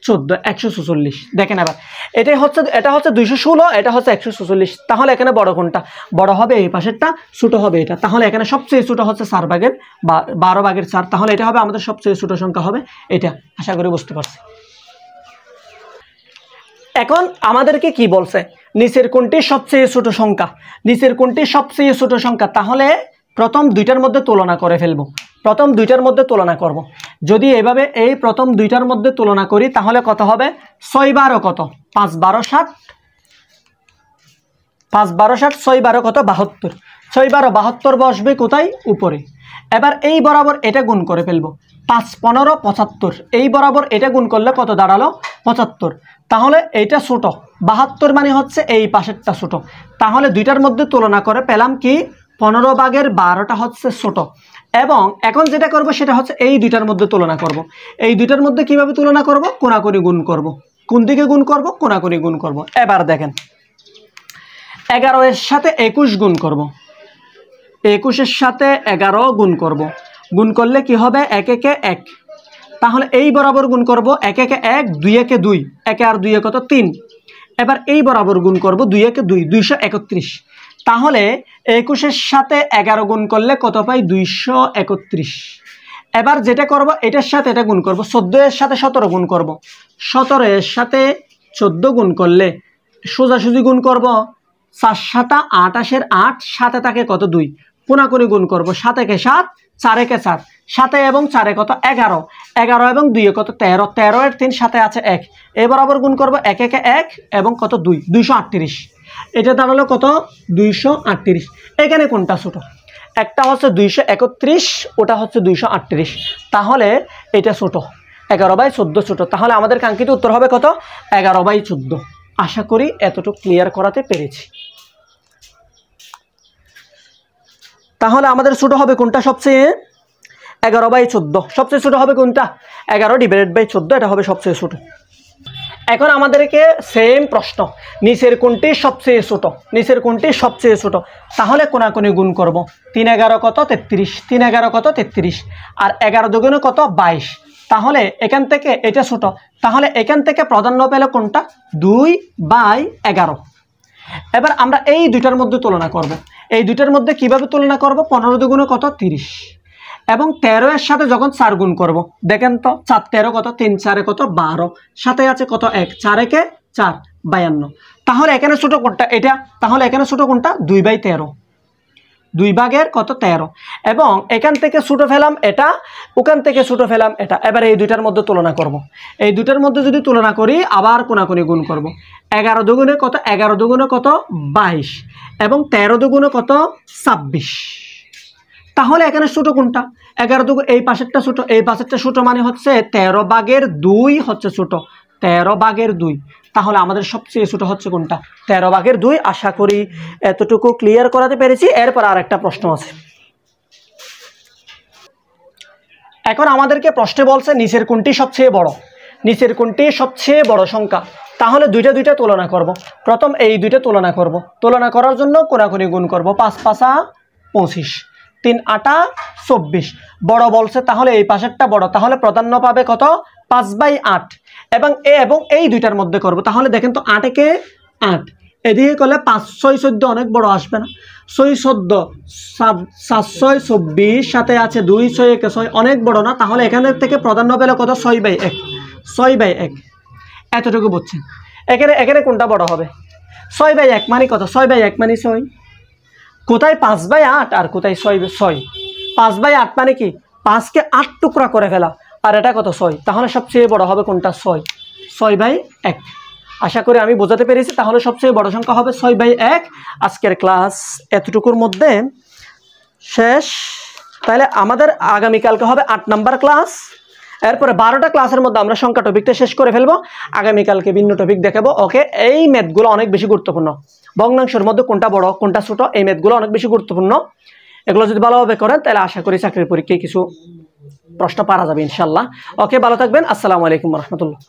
14, 146। দেখেন এবার এটা হচ্ছে 216, এটা হচ্ছে 146। তাহলে এখানে বড় কোনটা? বড় হবে এই পাশেরটা, ছোট হবে এটা। তাহলে এখানে সবচেয়ে ছোট হচ্ছে 4/12/4, তাহলে এটা হবে আমাদের সবচেয়ে ছোট সংখ্যা হবে এটা। আশা করি বুঝতে পারছি। এখন আমাদেরকে কি বলছে? নিচের কোনটি সবচেয়ে ছোট সংখ্যা? নিচের কোনটি সবচেয়ে ছোট সংখ্যা? তাহলে প্রথম দুইটার মধ্যে তুলনা করে ফেলবো। প্রথম দুইটার মধ্যে তুলনা করব। যদি এভাবে এই প্রথম দুইটার মধ্যে তুলনা করি তাহলে কত হবে? 6/12 কত? 5/12 60, 5/12 60, 6/12 কত? 72, 6/12 72 বসবে কোথায়? উপরে। এবার এই বরাবর এটা গুণ করে ফেলবো। 5 15 75, এই বরাবর এটা গুণ করলে কত দাঁড়ালো? 75। তাহলে এইটা ছোট, 72 মানে হচ্ছে এই পাশেরটা ছোট। তাহলে দুইটার মধ্যে তুলনা করে পেলাম কি? 15/12টা হচ্ছে ছোট। এবং এখন যেটা করব সেটা হচ্ছে এই দুইটার মধ্যে তুলনা করব। এই দুইটার মধ্যে কিভাবে তুলনা করব? কোনাকুনি গুণ করব। কোন দিকে গুণ করব? কোনাকুনি গুণ করব। এবার দেখেন 11 এর সাথে 21 গুণ করব। 21-এর সাথে 11 গুণ করব। গুণ করলে কি হবে? 1 একে 1, তাহলে এই বরাবর গুণ করব। 1 একে 1, 2 একে 2, 1 আর 2 কত? 3। এবার এই বরাবর গুণ করব। 2 একে 2, 231। তাহলে 21-এর সাথে 11 গুণ করলে কত পাই? 231। এবার যেটা করব এটার সাথে এটা গুণ করব। 14 এর সাথে 17 গুণ করব। 17 এর সাথে 14 গুণ করলে সোজাসুজি গুণ করব। 4 7 28-এর 8, সাথে থাকে কত? 2, কোনাকুনি গুণ করব। 7 একে 7, 4 একে 4, 7 এবং 4 কত? 11, 11 এবং 2 কত? 13, 13 এর 3, সাথে আছে 1, এই বরাবর গুণ করব। 1 একে 1 এবং কত? 2, 238। এটা দাঁড়ালো কত? 238। এখানে কোনটা ছোট? একটা হচ্ছে 231, ওটা হচ্ছে 238। তাহলে এটা ছোট, 11/14 ছোট। তাহলে আমাদের কাঙ্ক্ষিত উত্তর হবে কত? 11/14। আশা করি এতটুকু ক্লিয়ার করাতে পেরেছি। তাহলে আমাদের ছোট হবে কোনটা সবচেয়ে? 11/14। সবচেয়ে ছোট হবে কোনটা? 11/14, এটা হবে সবচেয়ে ছোট। এখন আমাদেরকে সেম প্রশ্ন, নিচের কোনটি সবচেয়ে ছোট? নিচের কোনটি সবচেয়ে ছোট? তাহলে কোনাকুনি গুণ করব। 3 11 কত? 33, 3 11 কত? 33, আর 11 দুগুণে কত? 22। তাহলে এখান থেকে এটা ছোট, তাহলে এখান থেকে প্রাধান্য পেল কোনটা? 2/11। এবার আমরা এই দুইটার মধ্যে তুলনা করব। এই দুইটার মধ্যে কিভাবে তুলনা করব? 15 দুগুণে কত? 30, এবং 13 এর সাথে যখন 4 গুণ করব, দেখেন তো 4 13 কত? 3 4 কত? 12, সাথে আছে কত? 1, 4 একে 4, 52। তাহলে এখানে ছোট কোনটা? এটা। তাহলে এখানে ছোট কোনটা? 2/13, 2 ভাগের কত? 13। এবং এখান থেকে ছোট ফেলাম এটা, ওখান থেকে ছোট ফেলাম এটা। এবার এই দুইটার মধ্যে তুলনা করব। এই দুইটার মধ্যে যদি তুলনা করি আবার কোনাকুনি গুণ করব। 11 দুগুণে কত? 11 দুগুণে কত? 22, এবং 13 দুগুণে কত? 26। তাহলে এখানে ছোট কোনটা? 11 দুগুণ, এই পাশেরটা ছোট, এই পাশেরটা ছোট, মানে হচ্ছে 13/2 হচ্ছে ছোট, 13/2। তাহলে আমাদের সবচেয়ে ছোট হচ্ছে কোনটা? 13/2। আশা করি এতটুকু ক্লিয়ার করাতে পেরেছি। এরপর আর একটা প্রশ্ন আছে। এখন আমাদেরকে প্রশ্নে বলছে নিচের কোনটি সবচেয়ে বড়? নিচের কোনটি সবচেয়ে বড় সংখ্যা? তাহলে দুইটা তুলনা করব। প্রথম এই দুইটা তুলনা করব। তুলনা করার জন্য কোনাকুনি গুণ করব। 5 5 25, 3 8 24। বড় বলছে, তাহলে এই পাশেরটা বড়, তাহলে প্রাধান্য পাবে কত? 5/8। এবং এই দুইটার মধ্যে করব। তাহলে দেখেন তো 8 একে 8, এদিকে করলে 5 6 14 অনেক বড় আসবে না, 6 14 7 6 24 সাথে আছে 2 6 1 6 অনেক বড় না, তাহলে এখান থেকে প্রাধান্য পেলে কত 6/1, 6/1 এতটুকু বুঝছেন। এখানে এখানে কোনটা বড় হবে? 6/1 মানে কত? 6/1 মানে 6, কোথায় 5/8 আর কোথায় 6/6, 5/8 মানে কি 5কে 8 টুকরা করে ফেলা, আর এটা কত 6, তাহলে সবচেয়ে বড় হবে কোনটা? 6, 6/1। আশা করি আমি বোঝাতে পেরেছি। তাহলে সবচেয়ে বড় সংখ্যা হবে 6/1। আজকের ক্লাস এতটুকুর মধ্যে শেষ। তাহলে আমাদের আগামীকালকে হবে 8 নাম্বার ক্লাস। এরপরে 12টা ক্লাসের মধ্যে আমরা সংখ্যা টপিকটা শেষ করে ফেলবো। আগামীকালকে ভিন্ন টপিক দেখাবো। ওকে, এই ম্যাথগুলো অনেক বেশি গুরুত্বপূর্ণ। ভগ্নাংশের মধ্যে কোনটা বড় কোনটা ছোট, এই ম্যাথগুলো অনেক বেশি গুরুত্বপূর্ণ। এগুলো যদি ভালোভাবে করেন তাহলে আশা করি চাকরির পরীক্ষায় কিছু প্রশ্ন পারা যাবে ইনশাল্লাহ। ওকে, ভালো থাকবেন। আসসালামু আলাইকুম রহমতুল্লাহ।